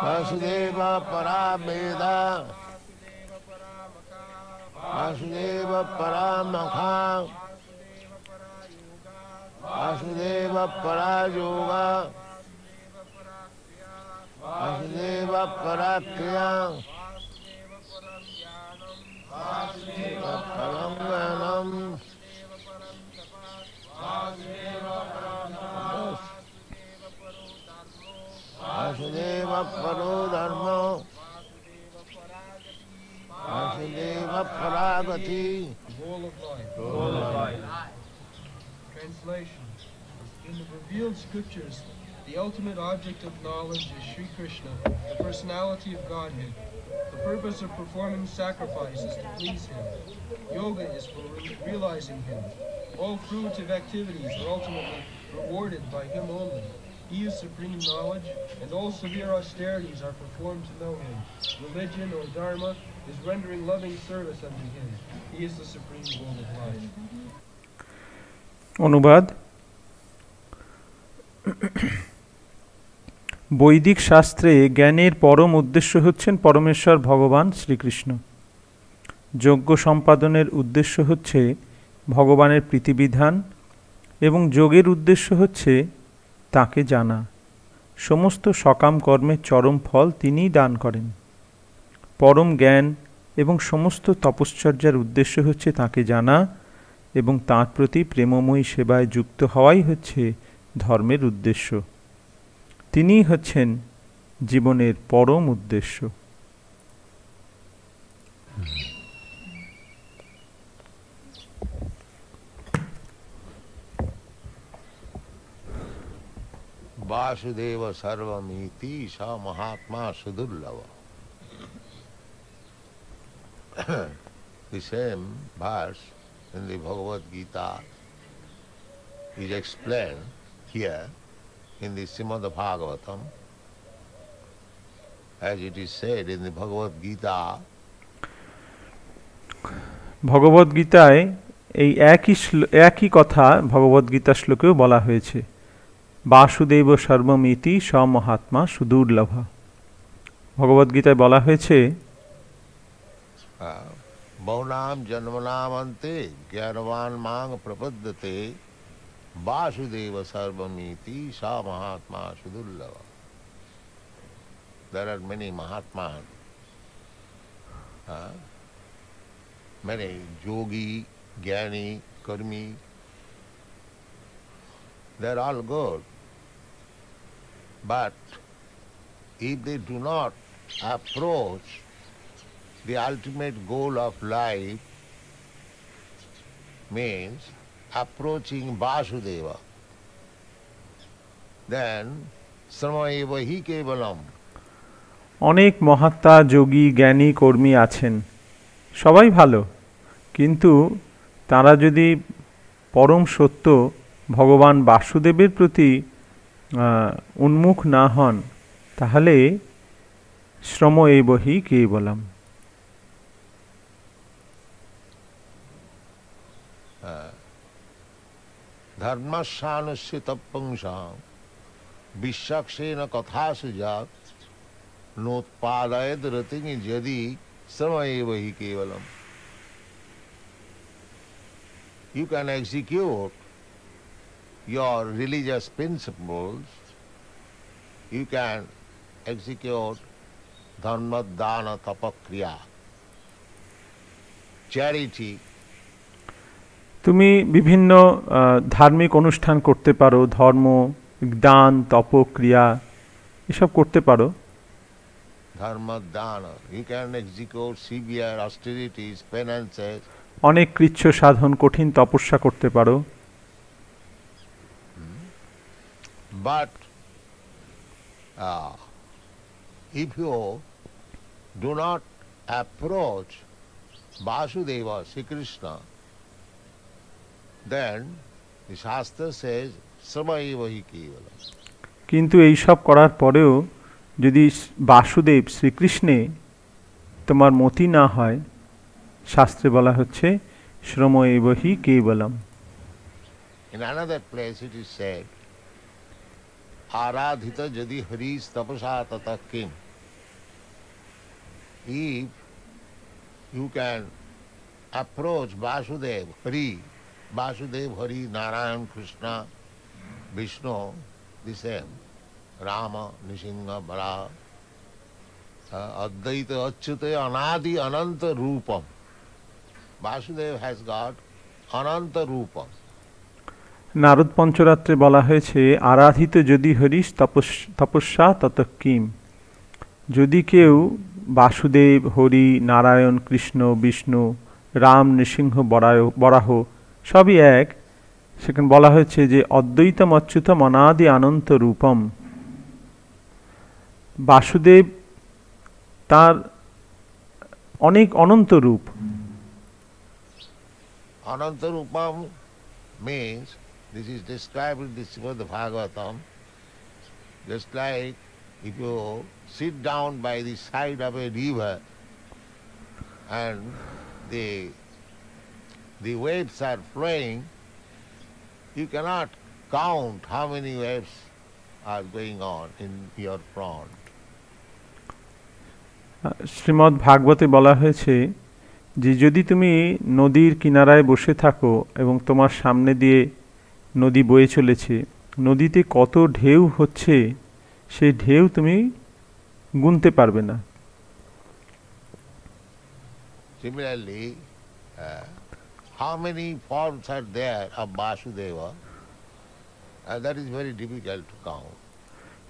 Vasudeva Parameda, Vasudeva Paramakha, Vasudeva Parayoga, Vasudeva Parakriya, Vasudeva Paranganam, Vasudeva Parodharma, Vasudeva Paragati. Goal of life. Translation. In the revealed scriptures, the ultimate object of knowledge is Sri Krishna, the personality of Godhead. The purpose of performing sacrifice is to please Him. Yoga is for realizing Him. All fruitive activities are ultimately rewarded by Him only. He is supreme knowledge, and all severe austerities are performed to know Him. Religion or dharma is rendering loving service unto Him. He is the supreme goal of life. অনুবাদ। বৈদিক শাস্ত্রে জ্ঞানের পরম উদ্দেশ্য হচ্ছেন পরমেশ্বর ভগবান শ্রীকৃষ্ণ। যজ্ঞ সম্পাদনের উদ্দেশ্য হচ্ছে ভগবানের প্রীতিবিধান এবং যোগের উদ্দেশ্য হচ্ছে তাকে জানা। সমস্ত সকাম কর্মের চরম ফল তিনিই দান করেন। পরম জ্ঞান এবং সমস্ত তপশ্চর্যার উদ্দেশ্য হচ্ছে তাকে জানা এবং তাঁর প্রতি প্রেমময়ী সেবায় যুক্ত হওয়াই হচ্ছে ধর্মের উদ্দেশ্য। তিনিই হচ্ছেন জীবনের পরম উদ্দেশ্য। Vasudeva Sarvamiti Sa Mahatma Sudurlava. The same verse in the Bhagavad Gita is explained here in the Srimad Bhagavatam, as it is said in the Bhagavad Gita. ভগবদ গীতায় এই একই কথা ভগবদ গীতা শ্লোকেও বলা হয়েছে। বাসুদেব সর্বমিতি স মহাত্মা সুদুর্লভা। ভগবদ গীতায় বলা হয়েছে বৌনাম জন্মনামন্তে জ্ঞানবান মাং প্রপদ্যতে বাসুদেব সর্বমিতি সা Mahatma সুদুর্লভা। There are many Mahatmas, many yogi, jnani, karmi. They are all good. But if they do not approach the ultimate goal of life, means approaching Vasudeva, then sramaeva hi kevalam. অনেক মহাত্মা যোগী জ্ঞানী কর্মী আছেন, সবাই ভালো, কিন্তু তারা যদি পরম সত্য ভগবান বাসুদেবের প্রতি উন্মুখ না হন, তাহলে শ্রম এই বহি কেবলম। ধর্মস্যানুষ্য তপংসাং বিশ্বাক্ষেন কথাসু যাত নোৎপাদয়েদ রতিং যদি শ্রম এব হি কেবলম। You can execute your religious principles, you can execute dharma, dana, tapakriya, charity. তুমি বিভিন্ন ধার্মিক অনুষ্ঠান করতে পারো, ধর্ম, দান, তপক্রিয়া এসব করতে পারো। Dharma, dana, you can execute severe austerities, penances. অনেক কৃচ্ছ সাধন, কঠিন তপস্যা করতে পারো। But if you do not approach Vasudeva, Sri Krishna, then the Shastra says, Sramaeva hi kevalam. কিন্তু এই সব করার পরেও যদি বাসুদেব শ্রীকৃষ্ণে তোমার মতি না হয়, শাস্ত্রে বলা হচ্ছে শ্রম এব হি কেবলম। In another place it is said, aradhita jadi haris tapasa tata kim. If you can approach Vasudev, Hari, Narayan, Krishna, Vishnu, the same, Rama, Nishinga, Varaha, Advaita, Achyuta, Anadi, Ananta Rupam. Vasudev has got Ananta Rupam. Narad পঞ্চরাত্রে বলা হয়েছে আরাধিত যদি হরিশ তপস্যা তত Kim. যদি কেউ বাসুদেব, হরি, নারায়ণ, কৃষ্ণ, বিষ্ণু, রাম, নৃসিংহ, বরাহ সবই এক, সেখানে বলা হয়েছে যে অদ্বৈতম অচ্যুতম অনাদি অনন্ত রূপম। বাসুদেব তার অনেক অনন্ত রূপ। Ananta Rupam means, this is described in the Srimad Bhagavatam, just like if you sit down by the side of a river and the waves are flowing, you cannot count how many waves are going on in your front. Shrimad ভাগবতে বলা হয়েছে যে যদি তুমি নদীর কিনারায় বসে থাকো এবং তোমার সামনে দিয়ে নদী বয়ে চলেছে, নদীতে কত ঢেউ হচ্ছে সেই ঢেউ তুমি গুনতে পারবে না। Similarly, how many forms are there of Vasudeva? That is very difficult to count.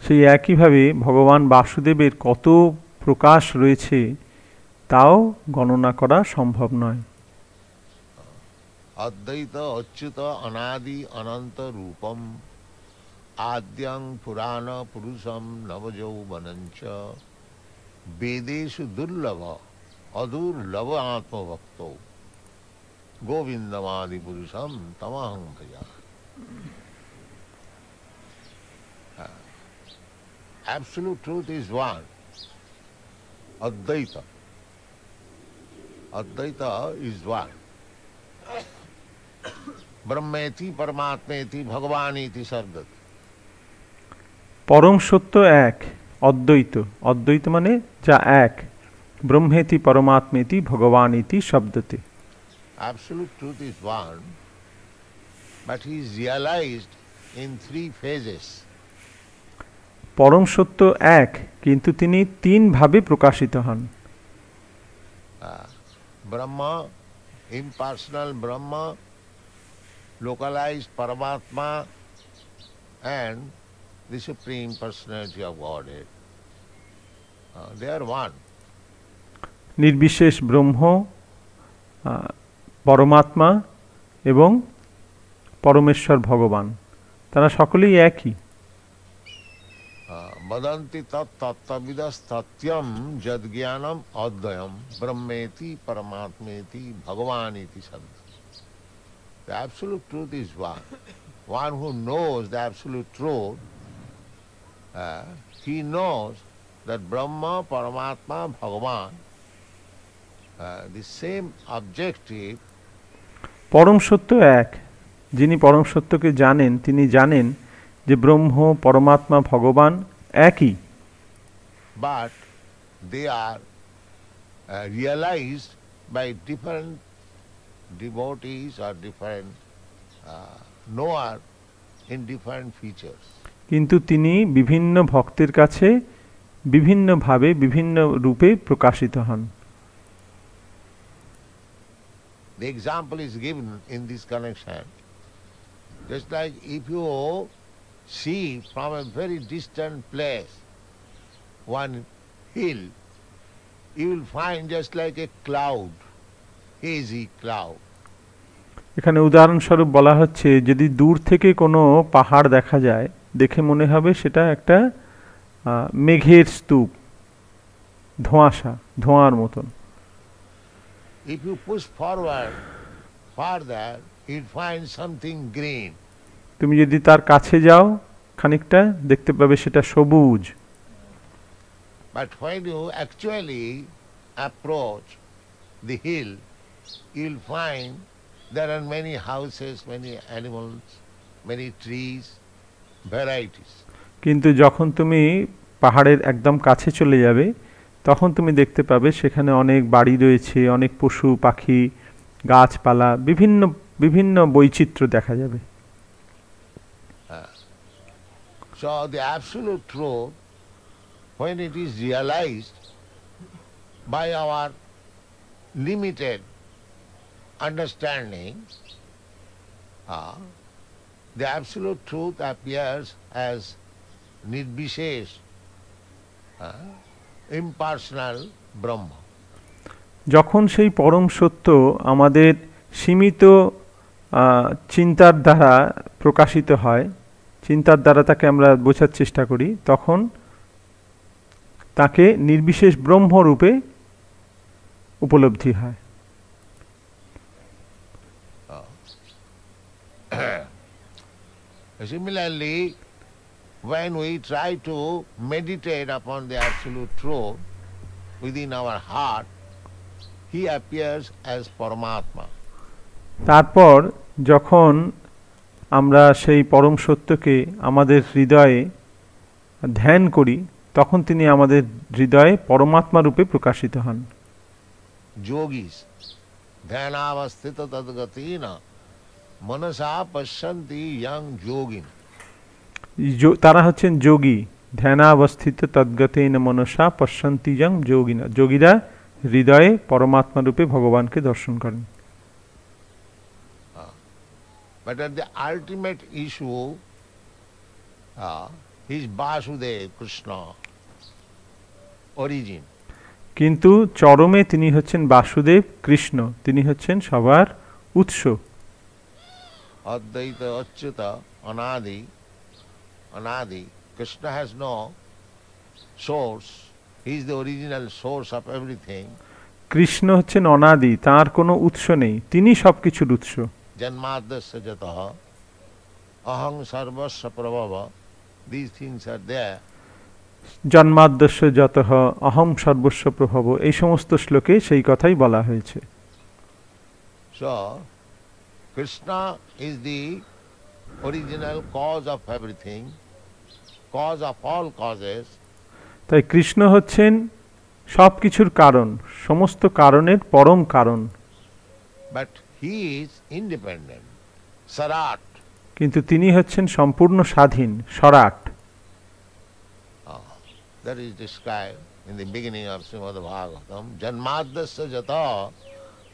সেই একইভাবে ভগবান বাসুদেবের কত প্রকাশ রয়েছে তাও গণনা করা সম্ভব নয়। Advaita Achyuta Anadi Ananta Rupam Adyang Purana Purusam Navajauvanancha Vedeshu Durlava Adurlava Atma Bhakto Govindamadi Purusam Tamaham Bhaja. Absolute truth is one, Advaita. Advaita is one. Brahmeti Paramatmeti Bhagavaniti Sardat. পরম সত্য এক, অদ্বৈত। অদ্বৈত মানে যা এক, ব্রহ্মেতি পরমাত্মেতি ভগবানিতি শব্দতে। Absolute truth is one, but he is realized in three phases. পরম সত্য এক, কিন্তু তিনি তিন ভাবে প্রকাশিত হন। Brahma, impersonal Brahma, localized Paramatma, and the Supreme Personality of Godhead. They are one. নির্বিশেষ ব্রহ্ম, পরমাত্মা এবং পরমেশ্বর ভগবান, তারা সকলেই একই। Vadanti tat tattavidas tatyam jadgyanam advayam brahmeti paramatmeti bhagavaniti sabda. The absolute truth is one. One who knows the absolute truth, he knows that Brahma, Paramatma, Bhagavan, the same objective. পরম সত্য এক, যিনি পরম সত্যকে জানেন তিনি জানেন যে ব্রহ্ম, পরমাত্মা, ভগবান একই, but they are realized by different devotees or different knower in different features. কিন্তু তিনি বিভিন্ন ভক্তের কাছে বিভিন্নভাবে বিভিন্ন রূপে প্রকাশিত হন। The example is given in this connection. Just like if you see from a very distant place one hill, you will find just like a cloud, hazy cloud. এখানে উদাহরণস্বরূপ বলা হচ্ছে যদি দূর থেকে কোনো পাহাড় দেখা যায়, দেখে মনে হবে সেটা একটা মেঘের স্তূপ, ধোঁয়াশা, ধোঁয়ার মতন। If you push forward further, you'll find something green. তুমি যদি তার কাছে যাও খানিকটা, দেখতে পাবে সেটা সবুজ। But when you actually approach the hill, you'll find there are many houses, many animals, many trees, varieties. কিন্তু যখন তুমি পাহাড়ের একদম কাছে চলে যাবে তখন তুমি দেখতে পাবে সেখানে অনেক বাড়ি রয়েছে, অনেক পশু পাখি, গাছপালা, বিভিন্ন বিভিন্ন বৈচিত্র্য দেখা যাবে। So the absolute truth, when it is realized by our limited understanding, the absolute truth appears as Nirbishesh, impersonal Brahma. যখন সেই পরম সত্য আমাদের সীমিত চিন্তার দ্বারা প্রকাশিত হয়, চিন্তার দ্বারা তাকে আমরা বোঝার চেষ্টা করি, তখন তাকে নির্বিশেষ ব্রহ্মরূপে উপলব্ধি হয়। Similarly, when we try to meditate upon the absolute truth within our heart, he appears as Paramatma. তারপর যখন আমরা সেই পরম সত্যকে আমাদের হৃদয়ে ধ্যান করি তখন তিনি আমাদের হৃদয়ে পরমাত্মা রূপে প্রকাশিত হন। Yogis, dhyanavasthita tadgatina, manasa pashyanti yang yogin. তারা হচ্ছেন যোগী, ধ্যানাবস্থিত তদ্গতেন মনসা পশ্যন্তি যং যোগিনা। যোগীরা হৃদয়ে পরমাত্মা রূপে ভগবানকে দর্শন করেন। But at the ultimate issue is Vasudev, Krishna, origin. কিন্তু চরমে তিনি হচ্ছেন বাসুদেব কৃষ্ণ, তিনি হচ্ছেন সবার উৎস। Advaita Achyuta Anadi, Anadi. Krishna has no source. He is the original source of everything. Krishna হচ্ছেন অনাদি, তার কোনো উৎস নেই, তিনি সবকিছুর উৎস। Janmadasya jataha, aham sarvasya prabhava. These things are there. জন্মাদ্যস্য যতঃ অহং সর্বস্ব প্রভব, এই সমস্ত শ্লোকে সেই কথাই বলা হয়েছে। So, Krishna is the original cause of everything, cause of all causes. তাই কৃষ্ণ হচ্ছেন সব কিছুর কারণ, সমস্ত কারণের পরম কারণ। But he is independent, Sarat. কিন্তু তিনি হচ্ছেন সম্পূর্ণ স্বাধীন, স্বরাট। That is described in the beginning of Srimad Bhagavatam. Janmadasya jata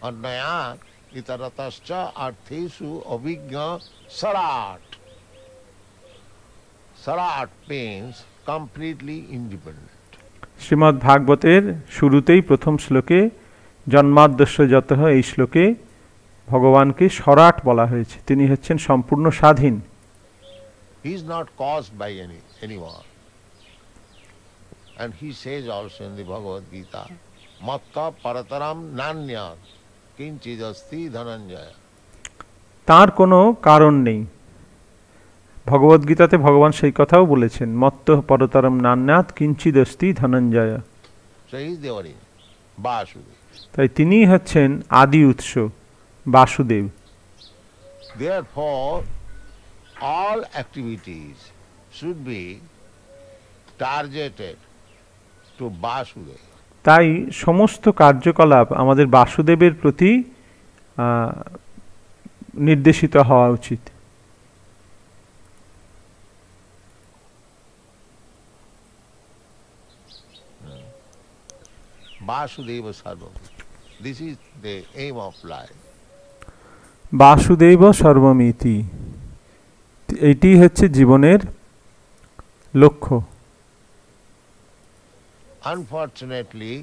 annayat itaratascha arthesu abhigna sarat. Sarat means completely independent. Shrimad ভাগবতের শুরুতেই প্রথম শ্লোকে জন্মাদ্যস্য যতঃ, এই শ্লোকে ভগবানকে স্বরাট বলা হয়েছে, তিনি হচ্ছেন সম্পূর্ণ স্বাধীন। He is not caused by anyone. And he says also in the Bhagavad Gita, Matta parataram nanyat kinchidasti dhananjaya. তার কোনো কারণ নেই। ভগবদ্গীতাতে ভগবান সেই কথাও বলেছেন, মত্ত পরতরম নান্যাৎ কিঞ্চিদস্তি Dhananjay. So he is the origin, Vasudev. তাই তিনিই হচ্ছেন আদি উৎস, Basudeb. Therefore, all activities should be targeted to Vasudev. তাই সমস্ত কার্যকলাপ আমাদের বাসুদেবের প্রতি নির্দেশিত হওয়া উচিত। Vasudeva Sarvam. This is the aim of life. Basudeb সর্বমিতি, এটি হচ্ছে জীবনের লক্ষ্য। Unfortunately,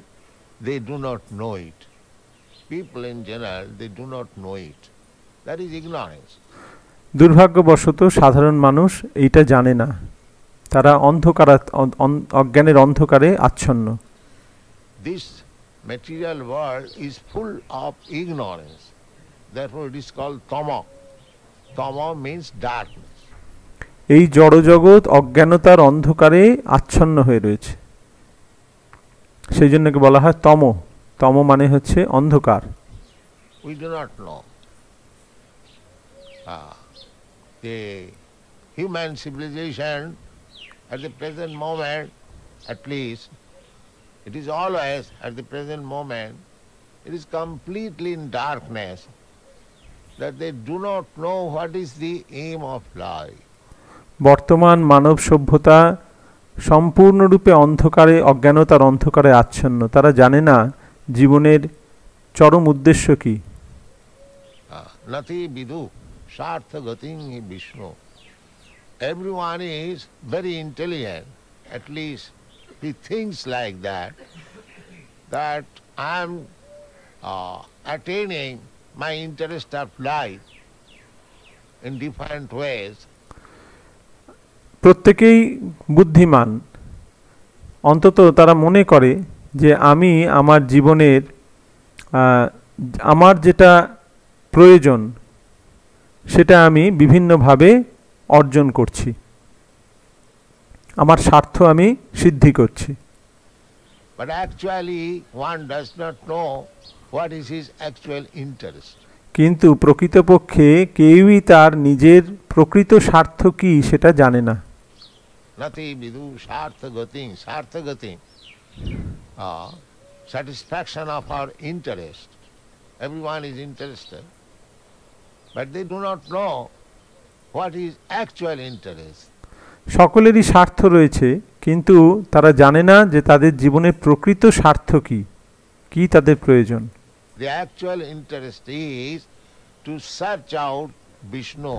they do not know it. People in general, they do not know it. That is ignorance. দুর্ভাগ্যবশত সাধারণ মানুষ এইটা জানে না, তারা অজ্ঞানের অন্ধকারে আচ্ছন্ন। This material world is full of ignorance. Therefore it is called tama. Tama means darkness. এই জড়জগৎ অজ্ঞানতার অন্ধকারে আচ্ছন্ন হয়ে রয়েছে, সেই জন্য বলা হয় তম। তম মানে হচ্ছে অন্ধকার। We do not know. The human civilization at the present moment, at least, it is always at the present moment, it is completely in darkness, that they do not know what is the aim of life. বর্তমান মানব সভ্যতা সম্পূর্ণরূপে অন্ধকারে, অজ্ঞানতার অন্ধকারে আচ্ছন্ন। তারা জানে না জীবনের চরম উদ্দেশ্য কি। Nati vidu sartha gating Vishnu. Everyone is very intelligent, at least he thinks like that I am attaining my interest of life in different ways. প্রত্যেকেই বুদ্ধিমান, অন্তত তারা মনে করে যে আমি আমার জীবনের আমার যেটা প্রয়োজন সেটা আমি বিভিন্নভাবে অর্জন করছি, আমার স্বার্থ আমি সিদ্ধি করছি। But actually one does not know what is his actual interest. কিন্তু প্রকৃতপক্ষে কেউই তার নিজের প্রকৃত স্বার্থ কি সেটা জানে না। Nati vidu sartha gating, satisfaction of our interest. Everyone is interested, but they do not know what is actual interest. সকলেরই স্বার্থ রয়েছে, কিন্তু তারা জানে না যে তাদের জীবনের প্রকৃত স্বার্থ কি, কি তাদের প্রয়োজন। The actual interest is to search out Vishnu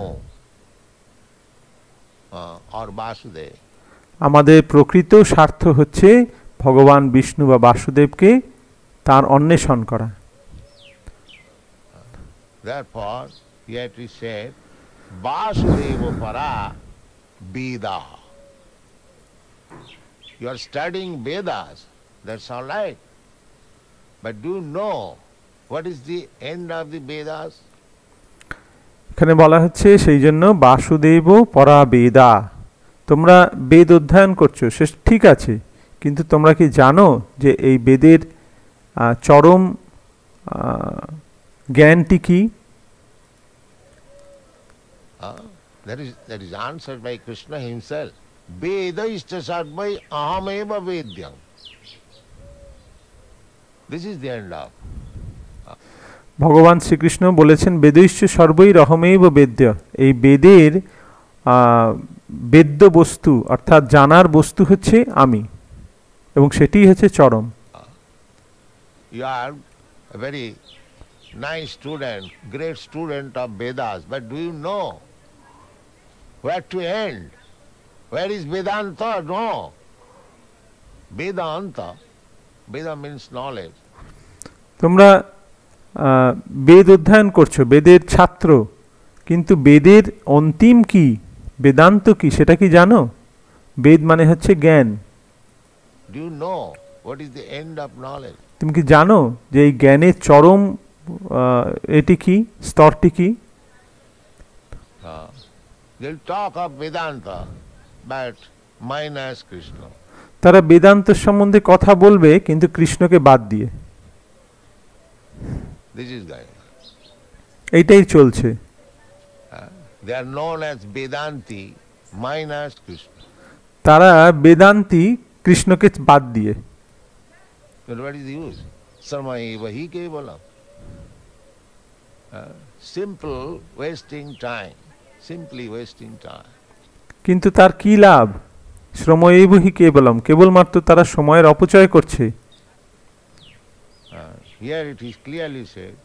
or Vasudev. আমাদের প্রকৃত স্বার্থ হচ্ছে ভগবান বিষ্ণু বা বাসুদেবকে তার অন্বেষণ করা। Therefore, yet we said, Vasudeva para Veda. You are studying Vedas, that's all right. But do you know what is the end of the Vedas? এখানে বলা হচ্ছে সেই জন্য বাসুদেব পরা বেদা, তোমরা বেদ অধ্যয়ন করছো সে ঠিক আছে, কিন্তু তোমরা কি জানো যে এই বেদের চরম জ্ঞানটি কি? That is answered by Krishna himself. Veda ishta sarvai ahameva vedyam. This is the end of. ভগবান শ্রীকৃষ্ণ বলেছেন বেদৈশ্চ সর্বৈ রহমেব বেদ্য, এই বেদের বেদ্য বস্তু অর্থাৎ জানার বস্তু হচ্ছে আমি, এবং সেটি হচ্ছে চরম। You are a very nice student, great student of Vedas, but do you know where to end? Where is Vedanta? No. Vedanta, Veda means knowledge. তোমরা বেদ অধ্যয়ন করছো, বেদের ছাত্র, কিন্তু বেদের অন্তিম কি, বেদান্ত কি সেটা কি জানো? বেদ মানে হচ্ছে জ্ঞান। Do you know what is the end of knowledge? তুমি কি জানো যে এই জ্ঞানের চরম এটি কি, স্তরটি কি? They'll talk of Vedanta, but minus Krishna. তারা বেদান্ত সম্বন্ধে কথা বলবে কিন্তু কৃষ্ণকে বাদ দিয়ে। This is going on. এইটাই চলছে। They are known as Vedanti minus Krishna. তারা বেদান্তি কৃষ্ণকে বাদ দিয়ে। But what is the use? Sarmayeva hi kevalam. Simple wasting time. Simply wasting time. কিন্তু তার কি লাভ? শ্রমৈব হি কেবলম, কেবলমাত্র তারা সময়ের অপচয় করছে। Here it is clearly said,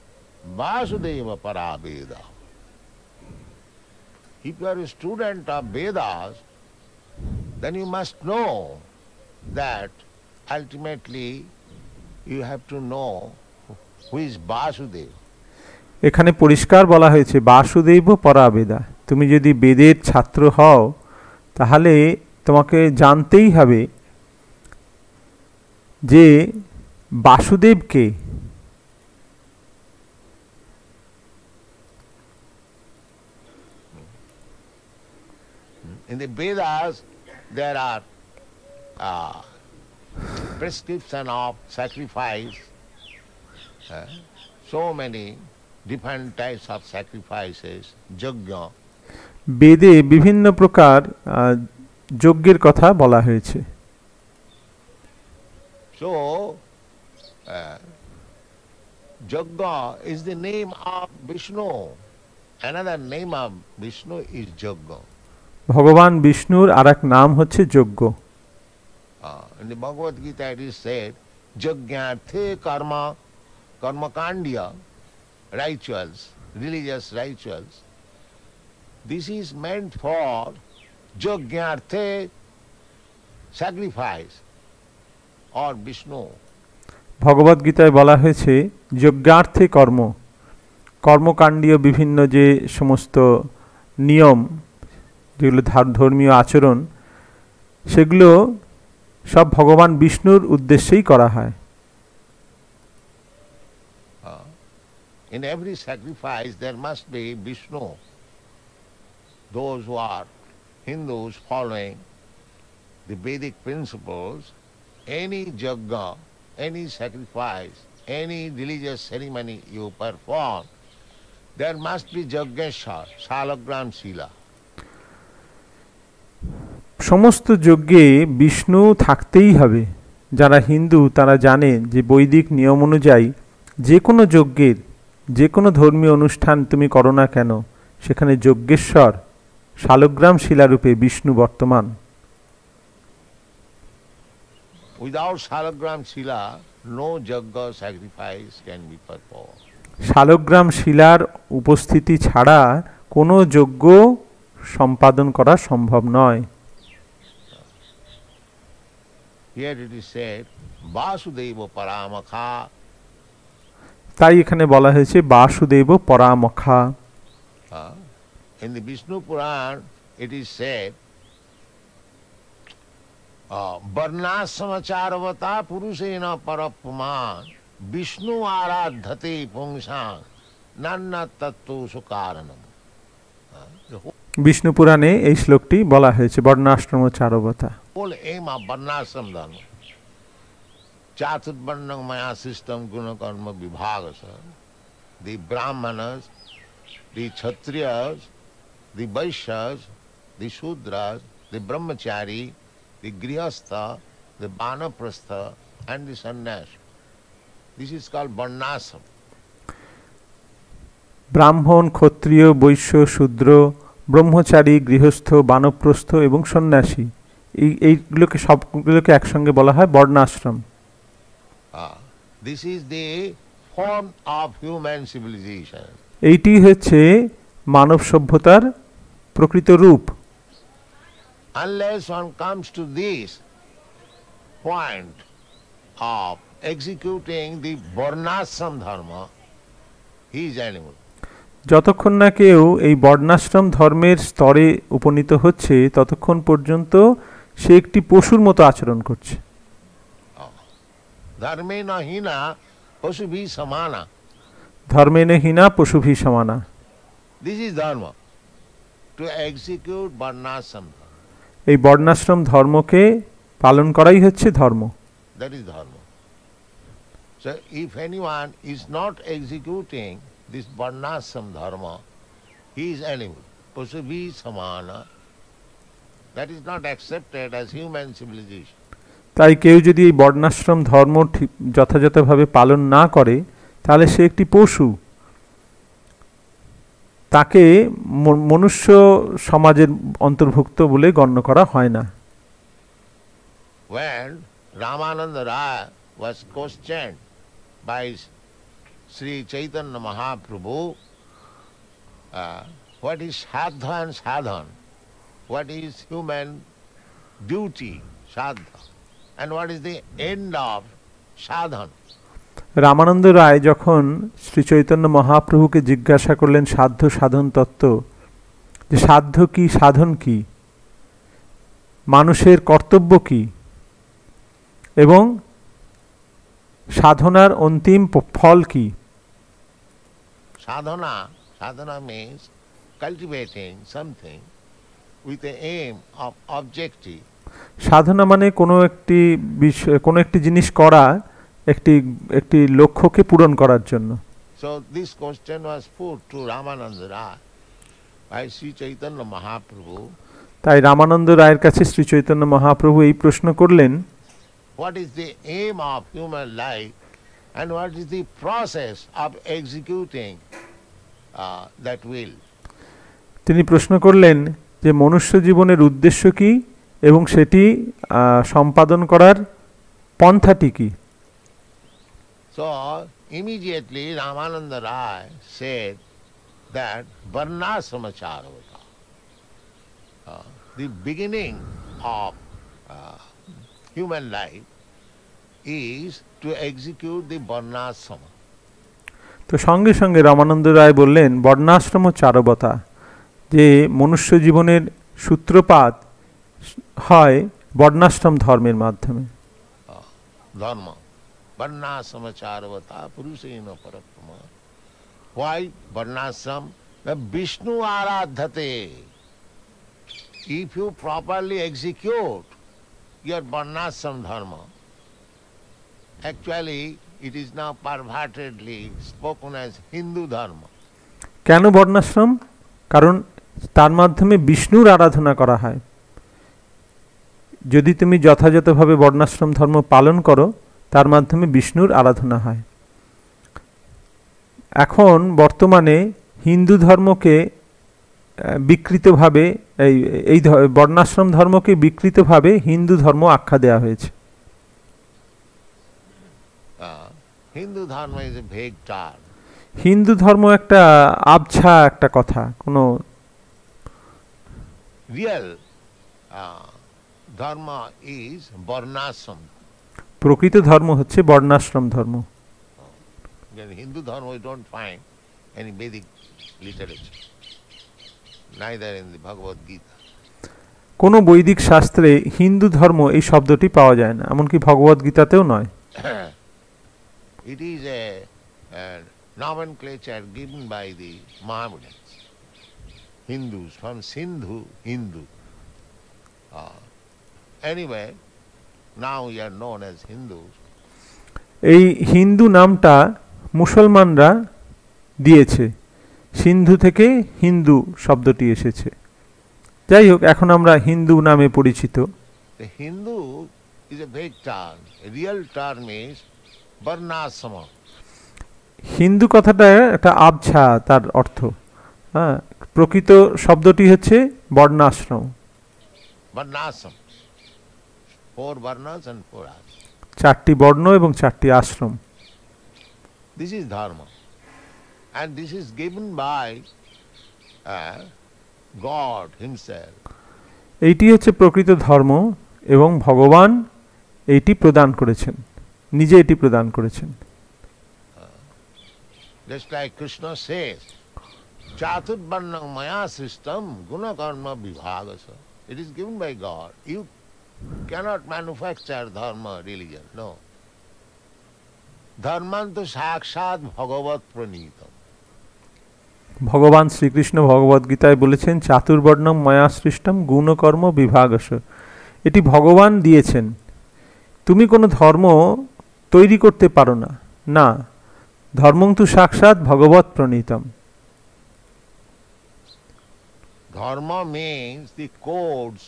Vasudeva para Veda. If you are a student of Vedas, then you must know that ultimately you have to know who is Vasudeva. এখানে পরিষ্কার বলা হয়েছে বাসুদেব পরা বেদা। তুমি যদি বেদের ছাত্র হও তাহলে তোমাকে জানতেই হবে যে বাসুদেবকে। In the Vedas, there are prescription of sacrifice, so many different types of sacrifices, yajna. বেদে বিভিন্ন প্রকার যজ্ঞের কথা বলা হয়েছে। So, Yajna is the name of Vishnu. Another name of Vishnu is Yajna. ভগবান বিষ্ণুর আরেক নাম হচ্ছে যজ্ঞ। In the Bhagavad Gita it is said, Yajnarthe karma, karmakandya, rituals, religious rituals. This is meant for Yajnarthe, sacrifice, or Vishnu. ভগবদ গীতায় বলা হয়েছে যজ্ঞার্থে কর্ম, কর্মকাণ্ডীয় বিভিন্ন যে সমস্ত নিয়ম, যেগুলো ধর্মীয় আচরণ, সেগুলো সব ভগবান বিষ্ণুর উদ্দেশ্যেই করা হয়। In every sacrifice there must be Vishnu. Those who are Hindus following the Vedic principles, any yajna, any sacrifice, any religious ceremony you perform, there must be Yajneshwar, Salagram Sila. সমস্ত যজ্ঞে বিষ্ণু থাকতেই হবে। যারা হিন্দু তারা জানে যে বৈদিক নিয়ম অনুযায়ী যে কোনো যজ্ঞের, যে কোনো ধর্মীয় অনুষ্ঠান তুমি করো না কেন, সেখানে যজ্ঞেশ্বর শালগ্রাম শিলারূপে বিষ্ণু বর্তমান। Without Salagram Sila, no yajna sacrifice can be performed. শালগ্রাম শিলার উপস্থিতি ছাড়া কোনো যজ্ঞ সম্পাদন করা সম্ভব নয়। Here it is said, Vasudeva Paramakha. তাই এখানে বলা হয়েছে Basudeb পরামখা। In the Vishnu Puran it is said, Varnasamacharvata Purusena Parapuman Vishnu Aradhate Pungsang Nanna Tattu Sukaranam. Vishnu পুরাণে এই শ্লোকটি বলা হয়েছে, বর্ণাশ্রম চারবতা। Whole aim of Varnashram Dharma, Chaturvarnam Maya system Guna Karma Vibhagasa, the Brahmanas, the Kshatriyas, the Vaishyas, the Shudras, the Brahmachari, the Grihastha, the Vanaprastha and the Sannyas. This is called Varnashram. ব্রাহ্মণ, ক্ষত্রিয়, বৈশ্য, শূদ্র, ব্রহ্মচারী, গৃহস্থ, বানপ্রস্থ এবং সন্ন্যাসী, এইগুলোকে সবগুলোকে একসঙ্গে বলা হয় বর্ণাশ্রম। This is the form of human civilization. এইটি হচ্ছে মানব সভ্যতার প্রকৃত রূপ। Unless one comes to this point of executing the Varnashram Dharma, he is animal. যতক্ষণ না কেউ এই বর্ণাশ্রম ধর্মের স্তরে উপনীত হচ্ছে, ততক্ষণ পর্যন্ত সে একটি পশুর মতো আচরণ করছে। Dharmena hina pasubhi samana. ধর্মেনে Heena পশুভি সমানা। This is dharma. To execute Varnashram Dharma. এই বর্ণাশ্রম ধর্মকে পালন করাই হচ্ছে ধর্ম। That is dharma. So if anyone is not executing this Varnashram Dharma, he is animal. Pasubhi samana. That is not accepted as human civilization. তাই কেউ যদি এই বর্ণাশ্রম ধর্ম যথাযথভাবে পালন না করে, তাহলে সে একটি পশু। তাকে মনুষ্য সমাজের অন্তর্ভুক্ত বলে গণ্য করা হয় না। When Ramananda Raya was questioned by Sri Chaitanya Mahaprabhu, what is sadha and sadhan? What is human duty, sadha? And what is the end of sadhan? Ramananda রায় যখন শ্রী চৈতন্য মহাপ্রভুকে জিজ্ঞাসা করলেন সাধ্য সাধন তত্ত্ব, যে সাধ্য কি, সাধন কি, মানুষের কর্তব্য কি, এবং সাধনার অন্তিম ফল কি। Sadhana means cultivating something with the aim of objective. সাধনা মানে কোনো একটি জিনিস করা, একটি লক্ষ্যকে পূরণ করার জন্য। So this question was put to Ramananda Raya by Sri Chaitanya Mahaprabhu. তাই রামানন্দ রায়ের কাছে শ্রী চৈতন্য মহাপ্রভু এই প্রশ্ন করলেন, What is the aim of human life and what is the process of executing that will? তিনি প্রশ্ন করলেন যে মনুষ্য জীবনের উদ্দেশ্য কি এবং সেটি সম্পাদন করার পন্থাটি কি। So immediately Ramananda Rai said that Varnasrama Charvata, the beginning of human life is to execute the Varnasrama. তো সঙ্গে সঙ্গে রামানন্দ রায় বললেন বর্ণাশ্রম চারবতা, যে মনুষ্য জীবনের সূত্রপাত হয় বর্ণাশ্রম ধর্মের মাধ্যমে। ধর্ম Varnasrama Charvata Purushena Parakrama. Why Varnasram? The Vishnu Aradhate. If you properly execute your Varnasram Dharma, actually it is now pervertedly spoken as Hindu Dharma. কেন বর্ণাশ্রম? কারণ তার মাধ্যমে বিষ্ণুর আরাধনা করা হয়। যদি তুমি যথাযথভাবে বর্ণাশ্রম ধর্ম পালন করো তার মাধ্যমে বিষ্ণুর আরাধনা হয়। এখন বর্তমানে হিন্দু ধর্মকে বিকৃতভাবে এই বর্ণাশ্রম ধর্মকে বিকৃতভাবে হিন্দু ধর্ম আখ্যা দেওয়া হয়েছে। Hindu Dharma is a vague term. Hindu ধর্ম একটা আবছা একটা কথা, কোনো Real Dharma is Varnasram. প্রকৃত ধর্ম হচ্ছে বর্ণাশ্রম ধর্ম। In Hindu Dharma we don't find any Vedic literature, neither in the Bhagavad Gita. কোনো বৈদিক শাস্ত্রে হিন্দু ধর্ম এই শব্দটি পাওয়া যায় না, এমনকি ভগবদ গীতাতেও নয়। It is a nomenclature given by the Mahamudans, Hindus, from Sindhu, Hindu. Anyway, now we are known as Hindus. এই হিন্দু নামটা মুসলমানরা দিয়েছে, সিন্ধু থেকে হিন্দু শব্দটি এসেছে। যাই হোক, এখন আমরা হিন্দু নামে পরিচিত। The Hindu is a vague term. A real term is Varnasrama. Hindu কথাটা একটা আবছা তার অর্থ। হ্যাঁ, প্রকৃত শব্দটি হচ্ছে বর্ণাশ্রম। Varnasrama. 4 varnas and 4 ashrams. 4টি বর্ণ এবং 4টি আশ্রম। This is dharma. And this is given by God himself. এইটি হচ্ছে প্রকৃত ধর্ম এবং ভগবান এইটি প্রদান করেছেন, নিজে এটি প্রদান করেছেন। Just like Krishna says, Chaturvarnam maya sristam guna karma vibhagasa. It is given by God. You cannot manufacture dharma, religion. No. Dharmantu sakshat bhagavat pranitam. ভগবান শ্রীকৃষ্ণ ভগবদ গীতায় বলেছেন চাতুর্বর্ণম ময়া সৃষ্টম গুণকর্ম বিভাগস। এটি ভগবান দিয়েছেন, তুমি কোনো ধর্ম তৈরি করতে পারো না। না, ধর্মং তু সাক্ষাৎ ভগবৎ প্রণীতম। Dharma means the codes,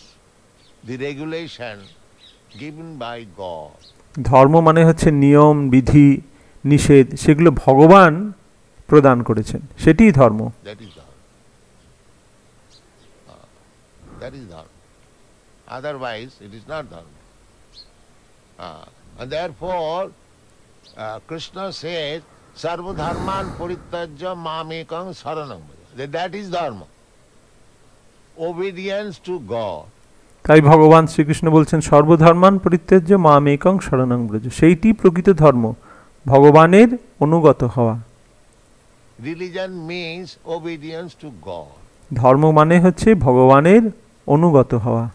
the regulation given by God. ধর্ম মানে হচ্ছে নিয়ম, বিধি, নিষেধ, সেগুলো ভগবান প্রদান করেছেন, সেটিই ধর্ম। That is dharma. That is dharma. Otherwise, it is not dharma. And therefore, Krishna says, Sarva dharman parityajya mamekam saranam bhaja. That is dharma. Obedience to God. তাই ভগবান শ্রীকৃষ্ণ বলছেন সর্বধর্মান পরিত্যাজ্য মামেকং শরণং ব্রজ, সেইটি প্রকৃত ধর্ম, ভগবানের অনুগত হওয়া। Religion means obedience to God. ধর্ম মানে হচ্ছে ভগবানের অনুগত হওয়া।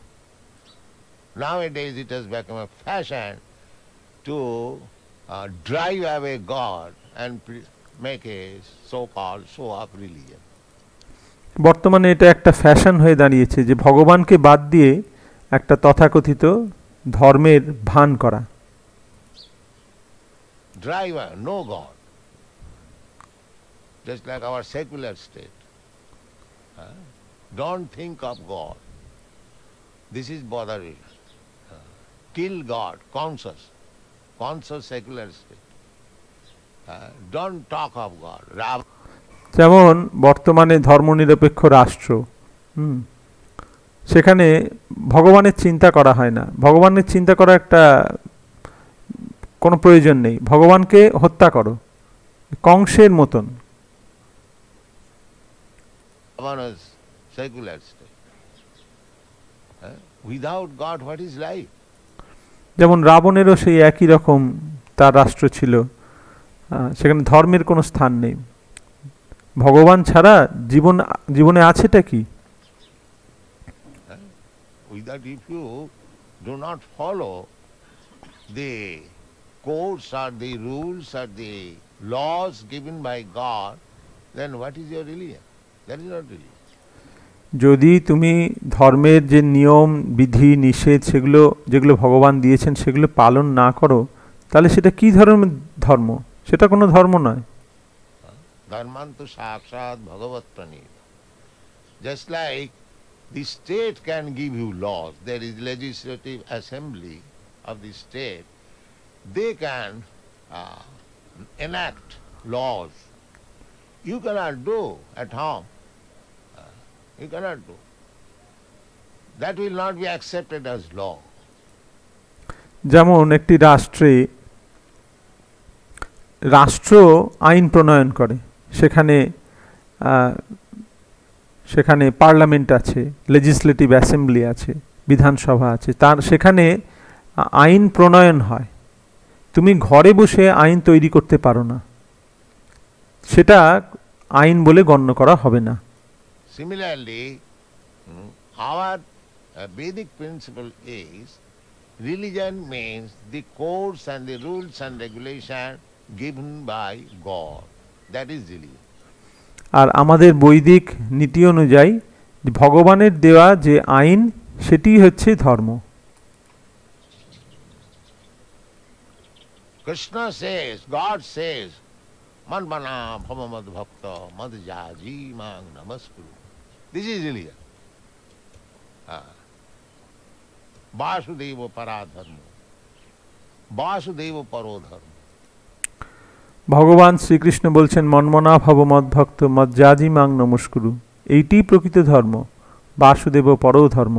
Nowadays it has become a fashion to drive away God and make a so-called show-off religion. বর্তমানে এটা একটা ফ্যাশন হয়ে দাঁড়িয়েছে যে ভগবানকে বাদ দিয়ে একটা তথাকথিত ধর্মের ভান করা। Drive away, no God. Just like our secular state. Don't think of God. This is botheration. Kill God, conscious secular state. Don't talk of God. যেমন বর্তমানে ধর্মনিরপেক্ষ রাষ্ট্র, সেখানে ভগবানের চিন্তা করা হয় না। ভগবানের চিন্তা করা একটা কোনো প্রয়োজন নেই, ভগবানকে হত্যা করো কংসের মতন। Secular state. Without God, what is life? যেমন রাবণেরও সেই একই রকম তার রাষ্ট্র ছিল, সেখানে ধর্মের কোনো স্থান নেই। ভগবান ছাড়া জীবনে আছেটা কি? That if you do not follow the codes or the rules or the laws given by God, then what is your religion? That is not religion. যদি তুমি ধর্মের যে নিয়ম বিধি নিষেধ যেগুলো ভগবান দিয়েছেন সেগুলো পালন না করো, তাহলে সেটা কি ধরনের ধর্ম? সেটা কোনো ধর্ম নয়। Dharmantu sakshat bhagavat pranita. Just like the state can give you laws, there is legislative assembly of the state, they can enact laws. You cannot do at home. You cannot do. That will not be accepted as law. যেমন একটি রাষ্ট্র আইন প্রণয়ন করে, সেখানে parliament আছে, legislative assembly আছে, বিধানসভা আছে, সেখানে আইন প্রণয়ন হয়। তুমি ঘরে বসে আইন তৈরি করতে পারো না, সেটা আইন বলে গণ্য করা হবে না। Similarly, our Vedic principle is religion means the codes and the rules and regulations given by God. That is religion. আর আমাদের বৈদিক নীতি অনুযায়ী ভগবানের দেওয়া যে আইন সেটি হচ্ছে ধর্ম। Krishna says, God says, Manmana bhavamad bhakta madhyaji mang namaskuru. This is religion. Vasudeva paradharma. Vasudeva parodharma. ভগবান শ্রীকৃষ্ণ বলছেন মন্মনা ভব মদ্ভক্ত মজ্জাজি মাং নমস্কুরু, এইটি প্রকৃত ধর্ম, বাসুদেব পরো ধর্ম।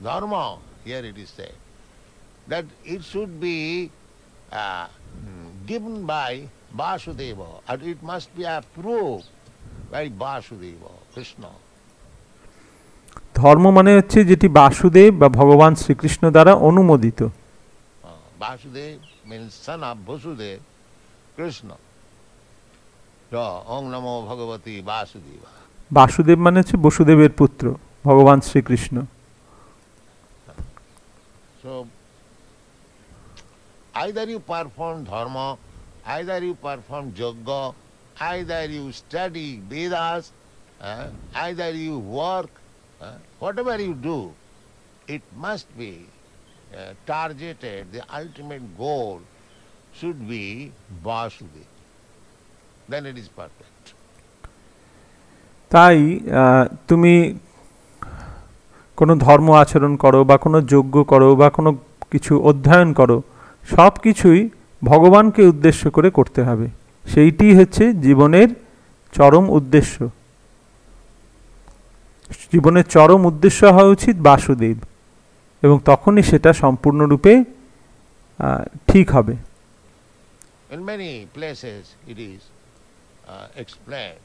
Dharma, here it is said, that it should be given by Vasudeva, and it must be approved by Vasudeva, Krishna. ধর্ম মানে হচ্ছে যেটি বাসুদেব বা ভগবান শ্রীকৃষ্ণ দ্বারা অনুমোদিত। Vasudev means son of Vasudev, Krishna. So, Om Namo Bhagavati Vasudeva. Basudeb মানে হচ্ছে বসুদেবের পুত্র ভগবান Shrikrishna. So, either you perform dharma, either you perform yoga, either you study Vedas, either you work, whatever you do, it must be targeted, the ultimate goal should be Vasudeva. Then it is perfect. তাই তুমি কোনো ধর্ম আচরণ করো বা কোনো যজ্ঞ করো বা কোনো কিছু অধ্যয়ন করো, সব কিছুই ভগবানকে উদ্দেশ্য করে করতে হবে। সেইটি হচ্ছে জীবনের চরম উদ্দেশ্য। জীবনের চরম উদ্দেশ্য হওয়া উচিত বাসুদেব, এবং তখনই সেটা সম্পূর্ণরূপে ঠিক হবে। In many places it is explained,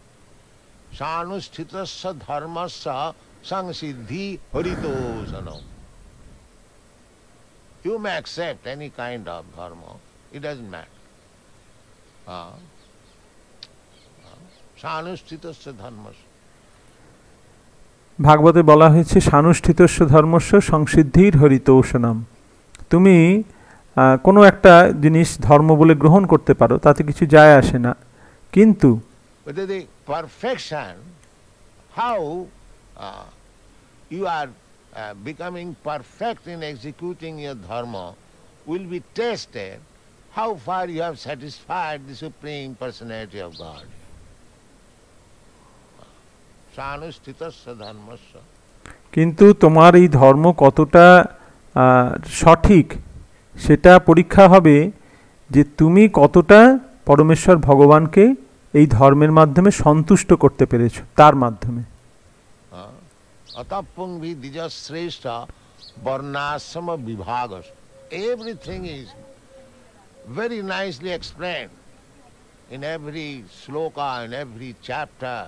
Sanushthitasya dharmasya samsiddhi haritoshanam. You may accept any kind of dharma, it doesn't matter. Sanushthitasya dharmasya. ভাগবতে বলা হয়েছে সানুষ্ঠিতস্য ধর্মস্য সংসিদ্ধির হরিতৌষণাম। তুমি কোনো একটা জিনিস ধর্ম বলে গ্রহণ করতে পারো, তাতে কিছু যায় আসে না, কিন্তু the perfection, how you are becoming perfect in executing your dharma will be tested how far you have satisfied the Supreme Personality of God. কিন্তু তোমার এই ধর্ম কতটা সঠিক সেটা পরীক্ষা হবে যে তুমি কতটা পরমেশ্বর ভগবানকে এই ধর্মের মাধ্যমে সন্তুষ্ট করতে পেরেছো তার মাধ্যমে। Atapungvi dijasreshta varnasama vibhagas. Everything is very nicely explained in every sloka, in every chapter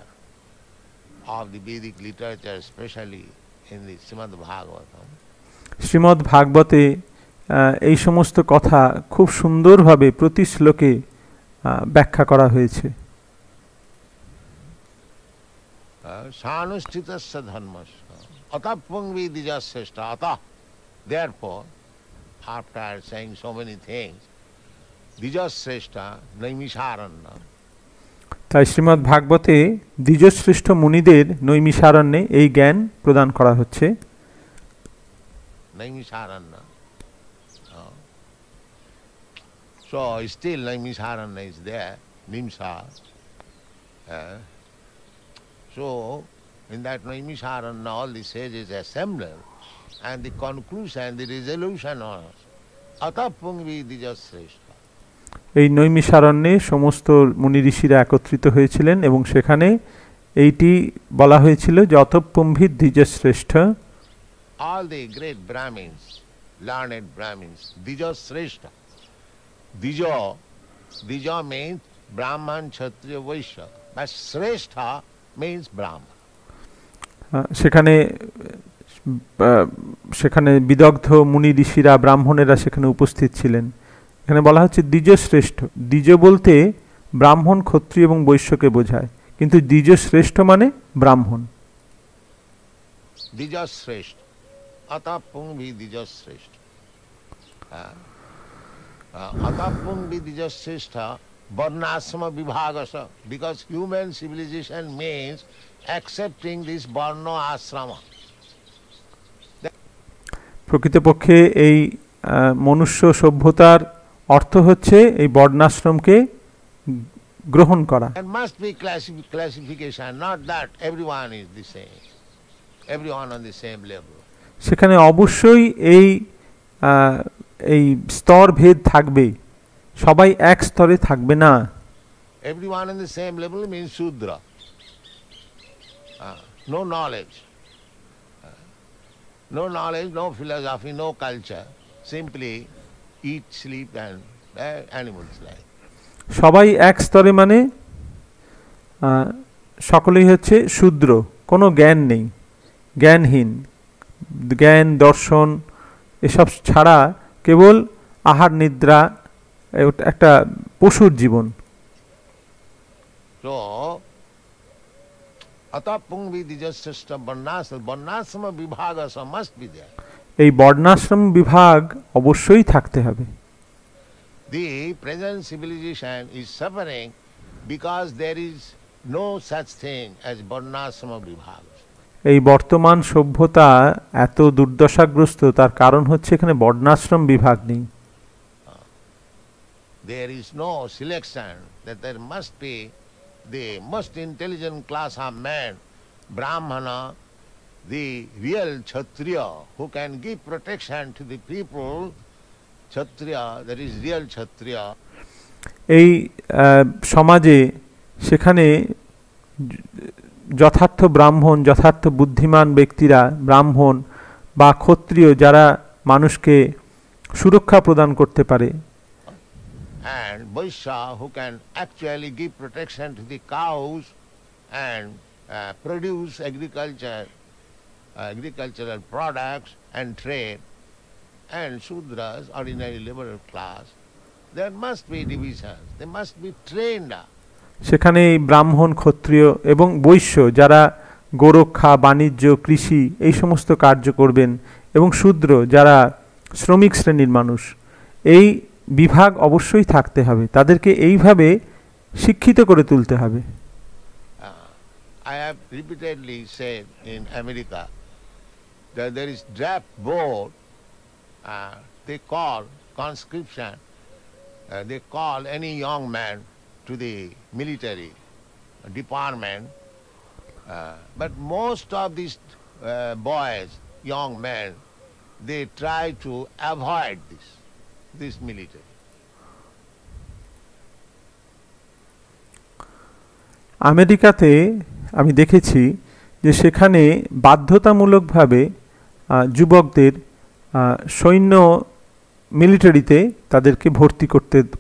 of the Vedic literature, especially in the Srimad Bhagavatam. Shrimad ভাগবতে এই সমস্ত কথা খুব সুন্দরভাবে প্রতি শ্লোকে ব্যাখ্যা করা হয়েছে। Sanushtitasya dharmasya atapungvi dijasreshta atah. Therefore, after saying so many things, dijasreshta naimisharanya. তাই শ্রীমদ্ ভাগবতে দ্বিজশ্রেষ্ঠ মুনিদের নৈমিষারণ্যে এই জ্ঞান প্রদান করা হচ্ছে। Naimisharanya. So still Naimisharanya is there, Nimsa. So in that Naimisharanya all the sages assembled and the conclusion, the resolution was Atapungvi dijasreshta. এই নৈমিষারণ্যে সমস্ত মুনি ঋষিরা একত্রিত হয়েছিলেন এবং সেখানে এইটি বলা হয়েছিল যে অতঃপম্ভি দ্বিজশ্রেষ্ঠ। All the great Brahmins, learned Brahmins, dijasreshta. Dija means Brahman, Kshatriya, Vaishya, but Sreshta means Brahman. সেখানে বিদগ্ধ মুনি ঋষিরা ব্রাহ্মণেরা সেখানে উপস্থিত ছিলেন। এখানে বলা হচ্ছে দ্বিজশ্রেষ্ঠ। দ্বিজ বলতে ব্রাহ্মণ, ক্ষত্রিয় এবং বৈশ্যকে বোঝায়, কিন্তু দ্বিজশ্রেষ্ঠ মানে ব্রাহ্মণ। Dijasreshta. Atapungvi dijasreshta. Atapungvi dijasreshta varnasama vibhagasa. Because human civilization means accepting this varna asrama. প্রকৃতপক্ষে এই মনুষ্য সভ্যতার অর্থ হচ্ছে এই বর্ণাশ্রমকে গ্রহণ করা। There must be classification, not that everyone is the same, everyone on the same level. সেখানে অবশ্যই এই স্তর ভেদ থাকবে, সবাই এক স্তরে থাকবে না। Everyone on the same level means Shudra. No knowledge. No knowledge, no philosophy, no culture. Simply eat, sleep and animals like. সবাই এক স্তরে মানে সকলেই হচ্ছে শূদ্র, কোনো জ্ঞান নেই, জ্ঞানহীন, জ্ঞান দর্শন এসব ছাড়া কেবল আহার নিদ্রা, একটা পশুর জীবন। So atapungvi dijasreshta varnasama vibhagasa must be there. এই বর্ণাশ্রম বিভাগ অবশ্যই থাকতে হবে। The present civilization is suffering because there is no such thing as varnasama vibhaga. এই বর্তমান সভ্যতা এত দুর্দশাগ্রস্ত, তার কারণ হচ্ছে এখানে বর্ণাশ্রম বিভাগ নেই। There is no selection, that there must be the most intelligent class of man, Brahmana, the real Kshatriya, who can give protection to the people, Kshatriya, that is real Kshatriya. এই সমাজে সেখানে যথার্থ ব্রাহ্মণ, যথার্থ বুদ্ধিমান ব্যক্তিরা ব্রাহ্মণ বা ক্ষত্রিয়, যারা মানুষকে সুরক্ষা প্রদান করতে পারে, and Vaishya, who can actually give protection to the cows and produce agricultural products and trade, and Shudras, ordinary laborer class. There must be divisions, they must be trained up. সেখানে ব্রাহ্মণ, ক্ষত্রিয় এবং বৈশ্য যারা গোরক্ষা, বাণিজ্য, কৃষি এই সমস্ত কার্য করবেন, এবং শূদ্র যারা শ্রমিক শ্রেণীর মানুষ, এই বিভাগ অবশ্যই থাকতে হবে, তাদেরকে এইভাবে শিক্ষিত করে তুলতে হবে। I have repeatedly said in America that there is draft board, they call conscription, they call any young man to the military department, but most of these boys, young men, they try to avoid this military. আমেরিকাতে আমি দেখেছি যে সেখানে বাধ্যতামূলকভাবে যুবকদের সৈন্য মিলিটারিতে তাদেরকে ভর্তি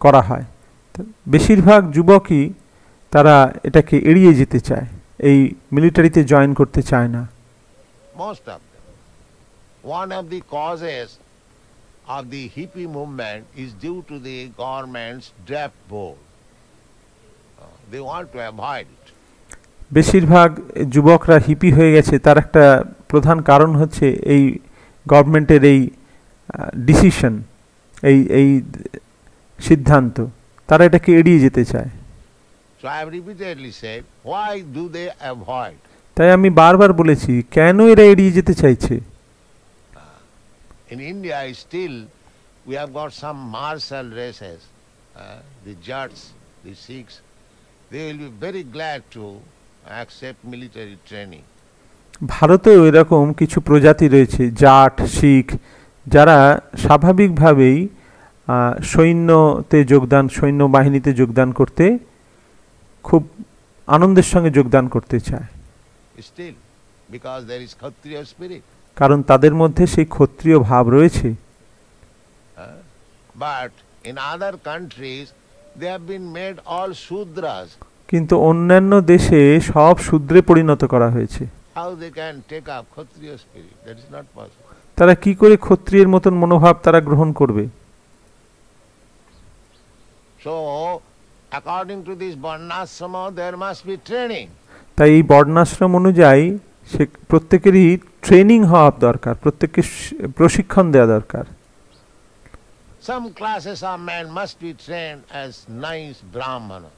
করা হয়। বেশিরভাগ যুবকই তারা এটাকে এড়িয়ে যেতে চায়, এই মিলিটারিতে জয়েন করতে চায় না। Most of them. One of the causes of the hippie movement is due to the government's draft board. They want to avoid it. বেশিরভাগ যুবকরা হিপি হয়ে গেছে, তার একটা প্রধান কারণ হচ্ছে এই গভর্নমেন্টের এই ডিসিশন, এই সিদ্ধান্ত, তারা এটাকে এড়িয়ে যেতে চায়। So I have repeatedly said, why do they avoid? তাই আমি বারবার বলেছি কেন এরা এড়িয়ে যেতে চাইছে। In India still we have got some martial races, the Jats, the Sikhs, they will be very glad to accept military training. ভারতেও এরকম কিছু প্রজাতি রয়েছে, জাট, শিখ, যারা স্বাভাবিকভাবেই সৈন্য বাহিনীতে যোগদান করতে খুব আনন্দের সঙ্গে যোগদান করতে চায়। Still, because there is Kshatriya spirit. কারণ তাদের মধ্যে সেই ক্ষত্রিয় ভাব রয়েছে। But in other countries they have been made all Shudras. কিন্তু অন্যান্য দেশে সব শূদ্রে পরিণত করা হয়েছে। How they can take up Kshatriya spirit? That is not possible. তারা কি করে ক্ষত্রিয়ের মতন মনোভাব তারা গ্রহণ করবে? So, according to this Varnashrama, there must be training. তাই এই বর্ণাশ্রম অনুযায়ী সে প্রত্যেকেরই ট্রেনিং হওয়া দরকার, প্রত্যেককে প্রশিক্ষণ দেওয়া দরকার। Some classes of men must be trained as nice Brahmana.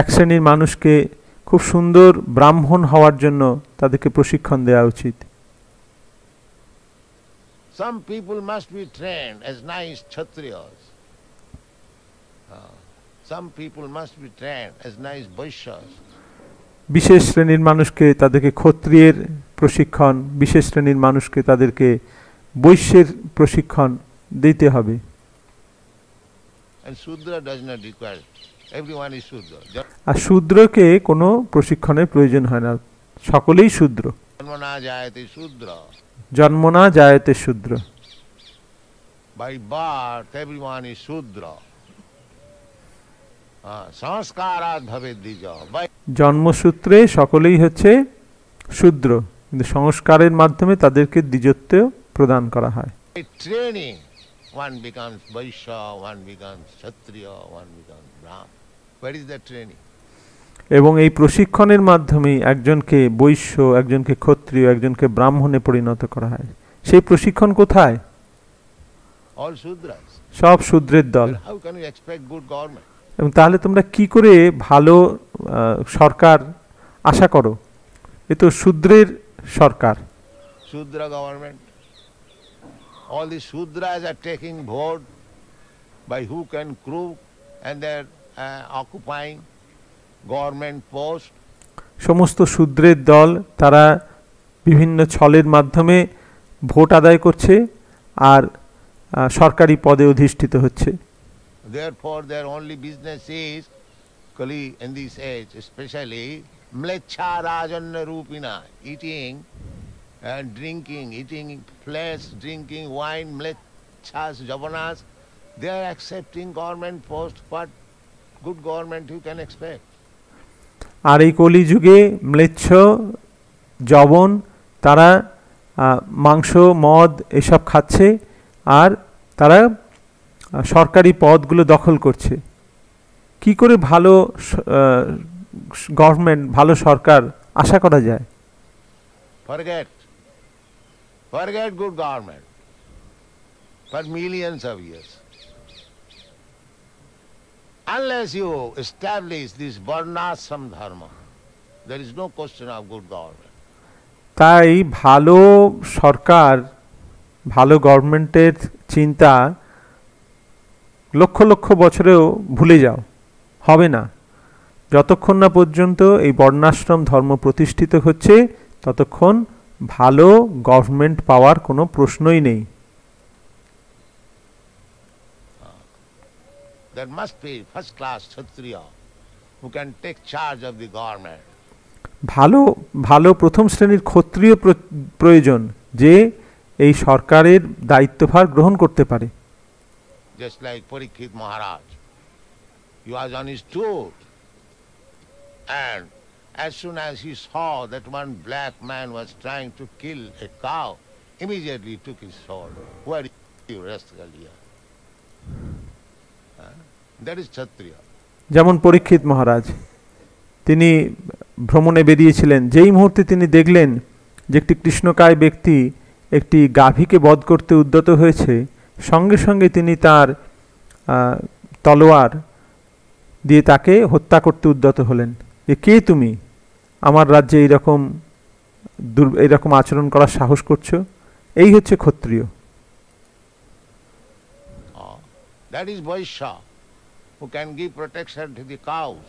এক শ্রেণীর মানুষকে খুব সুন্দর ব্রাহ্মণ হওয়ার জন্য তাদেরকে প্রশিক্ষণ দেওয়া উচিত। Some people must be trained as nice Kshatriyas. Some people must be trained as nice Vaishyas. বিশেষ শ্রেণীর মানুষকে তাদেরকে ক্ষত্রিয়ের প্রশিক্ষণ, বিশেষ শ্রেণীর মানুষকে তাদেরকে বৈশ্যের প্রশিক্ষণ দিতে হবে। And Shudra does not require it. Everyone is Shudra. আর শূদ্রকে কোনো প্রশিক্ষণের প্রয়োজন হয় না, সকলেই শূদ্র। Janmana jayate Shudra. জন্মনা জায়তে শূদ্র। By birth, everyone is Shudra. Sanskarat bhavet dija. জন্মসূত্রে সকলেই হচ্ছে শূদ্র, কিন্তু সংস্কারের মাধ্যমে তাদেরকে দ্বিজত্ব প্রদান করা হয়। By training, one becomes Vaishya, one becomes Kshatriya, one becomes Brahmana. Where is that training? এবং এই প্রশিক্ষণের মাধ্যমেই একজনকে বৈশ্য, একজনকে ক্ষত্রিয়, একজনকে ব্রাহ্মণে পরিণত করা হয়। সেই প্রশিক্ষণ কোথায়? All Shudras. সব শূদ্রের দল। How can you expect good government? এবং তাহলে তোমরা কি করে ভালো সরকার আশা করো? এ তো শূদ্রের সরকার। Shudra government. All the Shudras are taking vote by hook and crook, and they're occupying government post. সমস্ত শূদ্রের দল তারা বিভিন্ন ছলের মাধ্যমে ভোট আদায় করছে আর সরকারি পদে অধিষ্ঠিত হচ্ছে। Therefore, their only business is, in this age especially, mlecha rajanya rupina, eating and drinking, eating flesh, drinking wine, mlechas, javanas. They are accepting government post. What good government you can expect? আর এই কলিযুগে ম্লেচ্ছ, যবন, তারা মাংস, মদ এসব খাচ্ছে আর তারা সরকারি পদগুলো দখল করছে। কি করে ভালো গভর্নমেন্ট, ভালো সরকার আশা করা যায়? Forget good government for millions of years. Unless you establish this varnashram dharma, there is no question of good government. তাই ভালো সরকার, ভালো গভর্নমেন্টের চিন্তা লক্ষ লক্ষ বছরেও ভুলে যাও, হবে না। যতক্ষণ না পর্যন্ত এই বর্ণাশ্রম ধর্ম প্রতিষ্ঠিত হচ্ছে ততক্ষণ ভালো গভর্নমেন্ট পাওয়ার কোনো প্রশ্নই নেই। There must be first class Kshatriya who can take charge of the government. ভালো ভালো প্রথম শ্রেণীর ক্ষত্রিয় প্রয়োজন যে এই সরকারের দায়িত্বভার গ্রহণ করতে পারে। Just like Parikshit Maharaj. He was on his tour, and as soon as he saw that one black man was trying to kill a cow, immediately took his sword. Where is you, rascal here? That is Kshatriya. যেমন পরীক্ষিত মহারাজ, তিনি ভ্রমণে বেরিয়েছিলেন, যেই মুহূর্তে তিনি দেখলেন যে একটি কৃষ্ণকায় ব্যক্তি একটি গাভীকে বধ করতে উদ্যত হয়েছে, সঙ্গে সঙ্গে তিনি তার তলোয়ার দিয়ে তাকে হত্যা করতে উদ্যত হলেন। যে কে তুমি, আমার রাজ্যে এইরকম আচরণ করার সাহস করছো? এই হচ্ছে ক্ষত্রিয়। That is Vaishya, who can give protection to the cows.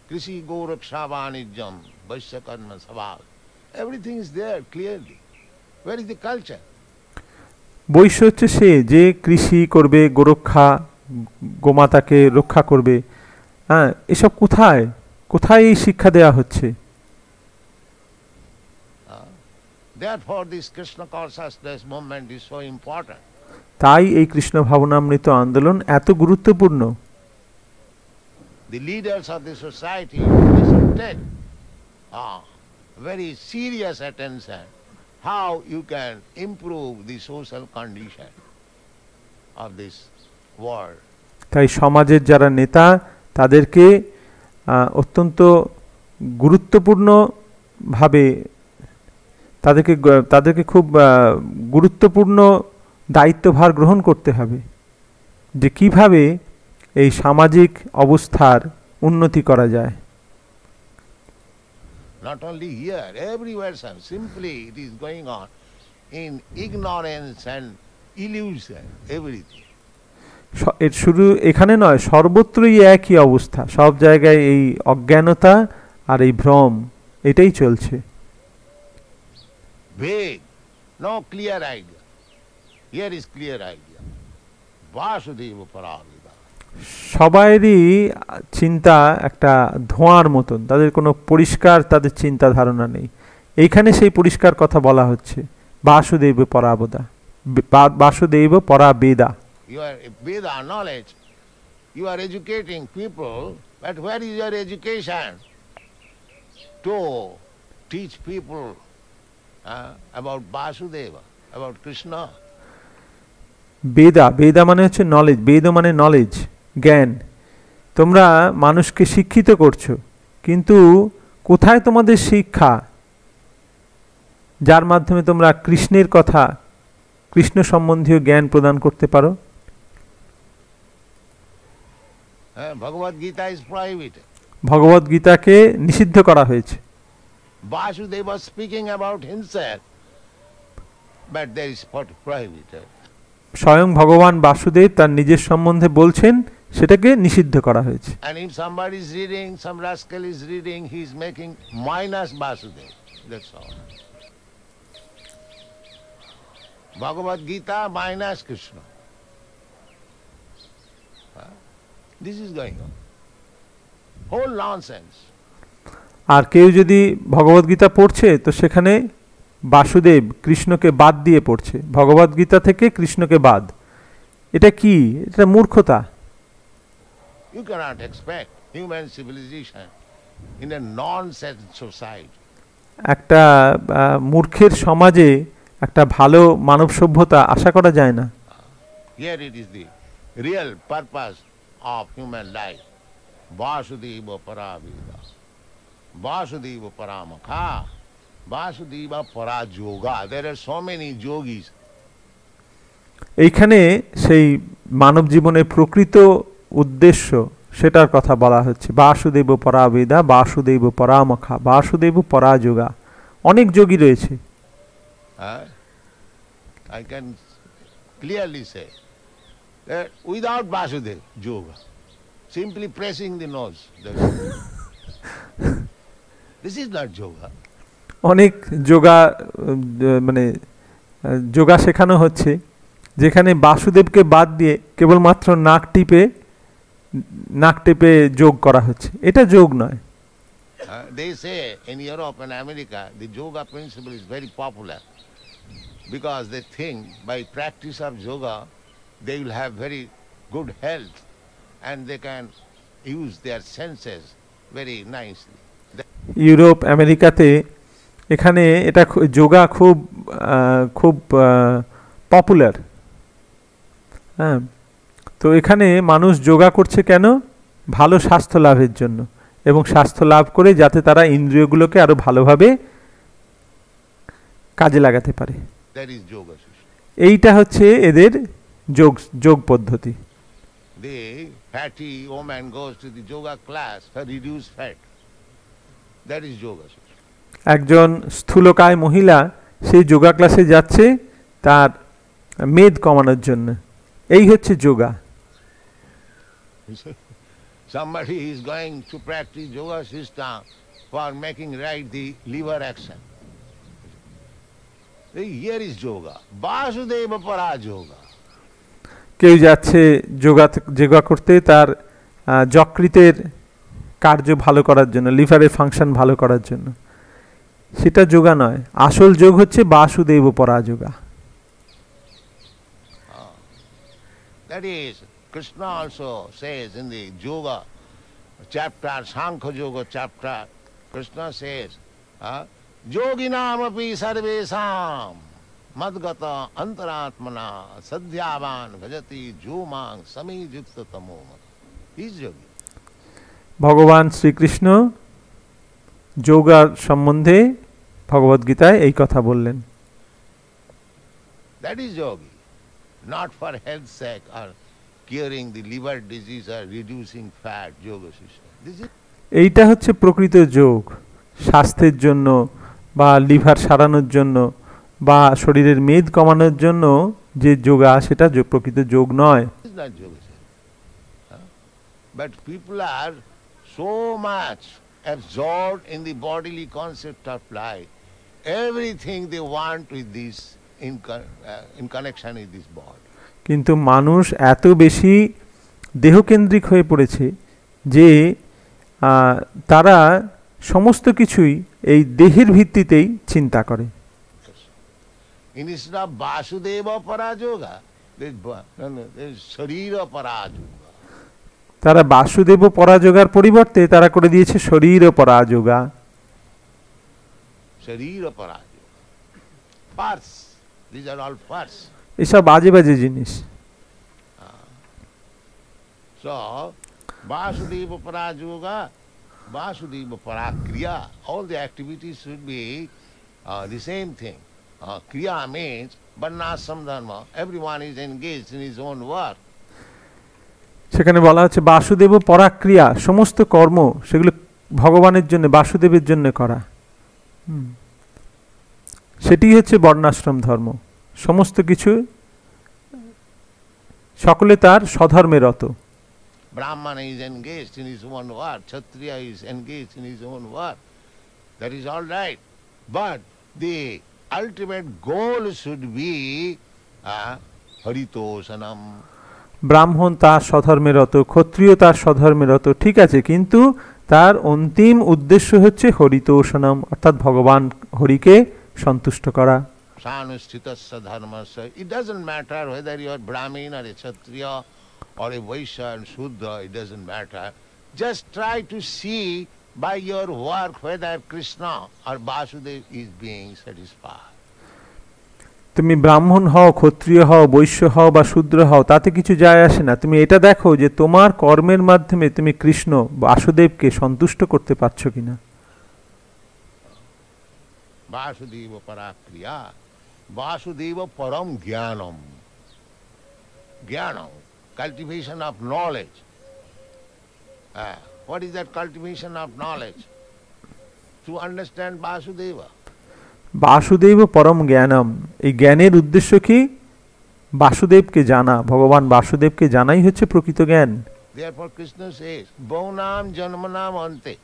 Krishi Goraksha Vanijam, Vaishya Karma Sabal. Everything is there clearly. Where is the culture? বৈশ্য হচ্ছে সে যে কৃষি করবে, গোরক্ষা, গোমাতাকে রক্ষা করবে। হ্যাঁ, এসব কোথায় কোথায় এই শিক্ষা দেওয়া হচ্ছে? Therefore this Krishna consciousness movement is so important. তাই এই কৃষ্ণ ভাবনামৃত আন্দোলন এত গুরুত্বপূর্ণ। The leaders of the society they should take very serious attention how you can improve the social condition of this world. তাই সমাজের যারা নেতা তাদেরকে অত্যন্ত গুরুত্বপূর্ণভাবে তাদেরকে খুব গুরুত্বপূর্ণ দায়িত্বভার গ্রহণ করতে হবে যে কিভাবে এই সামাজিক অবস্থার উন্নতি করা যায়। Not only here, everywhere, sir. Simply it is going on in ignorance and illusion, everything. এর শুরু এখানে নয়, সর্বত্রই একই অবস্থা, সব জায়গায় এই অজ্ঞানতা আর এই ভ্রম, এটাই চলছে। Vague, no clear idea. Here is clear idea. Vasudeva Paravida. সবাইরই চিন্তা একটা ধোঁয়ার মতন, তাদের কোনো পরিষ্কার তাদের চিন্তা ধারণা নেই। এইখানে সেই পরিষ্কার কথা বলা হচ্ছে, Basudeb পরাবদা, Basudeb পরাবেদা। You are Veda knowledge. You are educating people, but where is your education to teach people about Vasudeva, about Krishna? বেদা, বেদা মানে হচ্ছে নলেজ, বেদ মানে নলেজ, জ্ঞান। তোমরা মানুষকে শিক্ষিত করছো, কিন্তু কোথায় তোমাদের শিক্ষা যার মাধ্যমে তোমরা কৃষ্ণের কথা, কৃষ্ণ সম্বন্ধীয় জ্ঞান প্রদান করতে পারো? Bhagavad Gita is prohibited. ভগবদ গীতাকে নিষিদ্ধ করা হয়েছে। Vasudeva speaking about himself, but there is prohibited. স্বয়ং ভগবান বাসুদেব তার নিজের সম্বন্ধে বলছেন, সেটাকে নিষিদ্ধ করা হয়েছে। And if somebody is reading, some rascal is reading, he is making minus Vasudeva. That's all. Bhagavad Gita minus Krishna. This is going on. Whole nonsense. আর কেউ যদি ভগবদ গীতা পড়ছে তো সেখানে বাসুদেব কৃষ্ণকে বাদ দিয়ে পড়ছে, ভগবদ গীতা থেকে কৃষ্ণকে বাদ। এটা কি? এটা মূর্খতা। You cannot expect human civilization in a nonsense society. একটা মূর্খের সমাজে একটা ভালো মানব সভ্যতা আশা করা যায় না। Here it is the real purpose of human life. Vasudeva Paraveda. Vasudeva Paramakha. Vasudeva Parajoga. There are so many yogis. এইখানে সেই মানব জীবনের প্রকৃত উদ্দেশ্য সেটার কথা বলা হচ্ছে। বাসুদেব পরাবেদা, বাসুদেব পরামখা, বাসুদেব পরাযোগা। অনেক যোগী রয়েছে। I can clearly say that without Vasudeva yoga, simply pressing the nose, This is not yoga. অনেক যোগা মানে যোগা শেখানো হচ্ছে যেখানে বাসুদেবকে বাদ দিয়ে কেবলমাত্র নাক টিপে যোগ করা হচ্ছে, এটা যোগ নয়। They say in Europe and America the yoga principle is very popular because they think by practice of yoga they will have very good health and they can use their senses very nicely. Europe আমেরিকাতে এখানে এটা যোগা খুব খুব popular. হ্যাঁ, তো এখানে মানুষ যোগা করছে কেন? ভালো স্বাস্থ্য লাভের জন্য, এবং স্বাস্থ্য লাভ করে যাতে তারা ইন্দ্রিয়গুলোকে আরো ভালোভাবে কাজে লাগাতে পারে। That is yoga. এইটা হচ্ছে এদের যোগ পদ্ধতি। The fatty woman goes to the yoga class for reduce fat. That is yoga. একজন স্থূলকায় মহিলা সেই যোগা ক্লাসে যাচ্ছে তার মেদ কমানোর জন্য, এই হচ্ছে yoga. Somebody is going to practice yoga system for making right the liver action. Here is yoga. Vasudeva para yoga. কেউ যাচ্ছে যোগা করতে তার যকৃতের কার্য ভালো করার জন্য, লিভারের ফাংশন ভালো করার জন্য, সেটা যোগা নয়। আসল যোগ হচ্ছে বাসুদেব পরা yoga. That is, Krishna also says in the yoga chapter, Sankhya Yoga chapter, Krishna says, yoginam api sarvesam madgata antaratmana sadhyavan bhajati jomang samijukta tamo. He is yogi. ভগবান শ্রীকৃষ্ণ যোগার সম্বন্ধে ভগবদ্গীতায় এই কথা বললেন। That is yogi, not for health's sake or curing the liver disease or reducing fat, yoga system. এইটা হচ্ছে প্রকৃত যোগ, স্বাস্থ্যের জন্য বা লিভার সারানোর জন্য বা শরীরের মেদ কমানোর জন্য যে যোগা, সেটা প্রকৃত যোগ নয়। It's not yoga. But people are so much absorbed in the bodily concept of life. Everything they want with this in connection with this body. কিন্তু মানুষ এত বেশি দেহকেন্দ্রিক হয়ে পড়েছে যে তারা সমস্ত কিছুই এই দেহের ভিত্তিতেই চিন্তা করে। Instead of Vasudeva para yoga, there is Sharira para yoga. তারা বাসুদেব পরাযোগার পরিবর্তে তারা করে দিয়েছে শরীর পরাযোগা। Sharira para yoga. First, these are all first. এসব বাজে বাজে জিনিস। So, Vasudeva para yoga, Vasudeva para kriya, all the activities should be the same thing. Kriya means varnashram dharma. Everyone is engaged in his own work. সেখানে বলা হচ্ছে বাসুদেব পরাক্রিয়া, সমস্ত কর্ম সেগুলো ভগবানের জন্য, বাসুদেবের জন্য করা। সেটি হচ্ছে বর্ণাশ্রম ধর্ম। সমস্ত কিছু সকলে তার স্বধর্মে রত। Brahmana is engaged in his own work, Kshatriya is engaged in his own work. That is all right. But the ultimate goal should be Haritoshanam. ব্রাহ্মণ তার স্বধর্মে রত, ক্ষত্রিয় তার স্বধর্মে রত, ঠিক আছে, কিন্তু তার অন্তিম উদ্দেশ্য হচ্ছে হরিতোষণম, অর্থাৎ ভগবান হরিকে সন্তুষ্ট করা। Sanushtitasya dharmasya. It doesn't matter whether you are Brahmin or a Kshatriya or a Vaishya and Shudra, it doesn't matter. Just try to see by your work whether Krishna or Vasudeva is being satisfied. তুমি ব্রাহ্মণ হও, ক্ষত্রিয় হও, বৈশ্য হও বা শূদ্র হও, তাতে কিছু যায় আসে না। তুমি এটা দেখো যে তোমার কর্মের মাধ্যমে তুমি কৃষ্ণ বাসুদেবকে সন্তুষ্ট করতে পারছো কিনা। Vasudeva parakriya, Vasudeva param jnanam. Jnanam, cultivation of knowledge. What is that cultivation of knowledge? To understand Vasudeva. Basudeb পরম জ্ঞানম, এই জ্ঞানের উদ্দেশ্য কি? বাসুদেবকে জানা, ভগবান বাসুদেবকে জানাই হচ্ছে প্রকৃত জ্ঞান। Therefore Krishna says, Bhaunam janmanam ante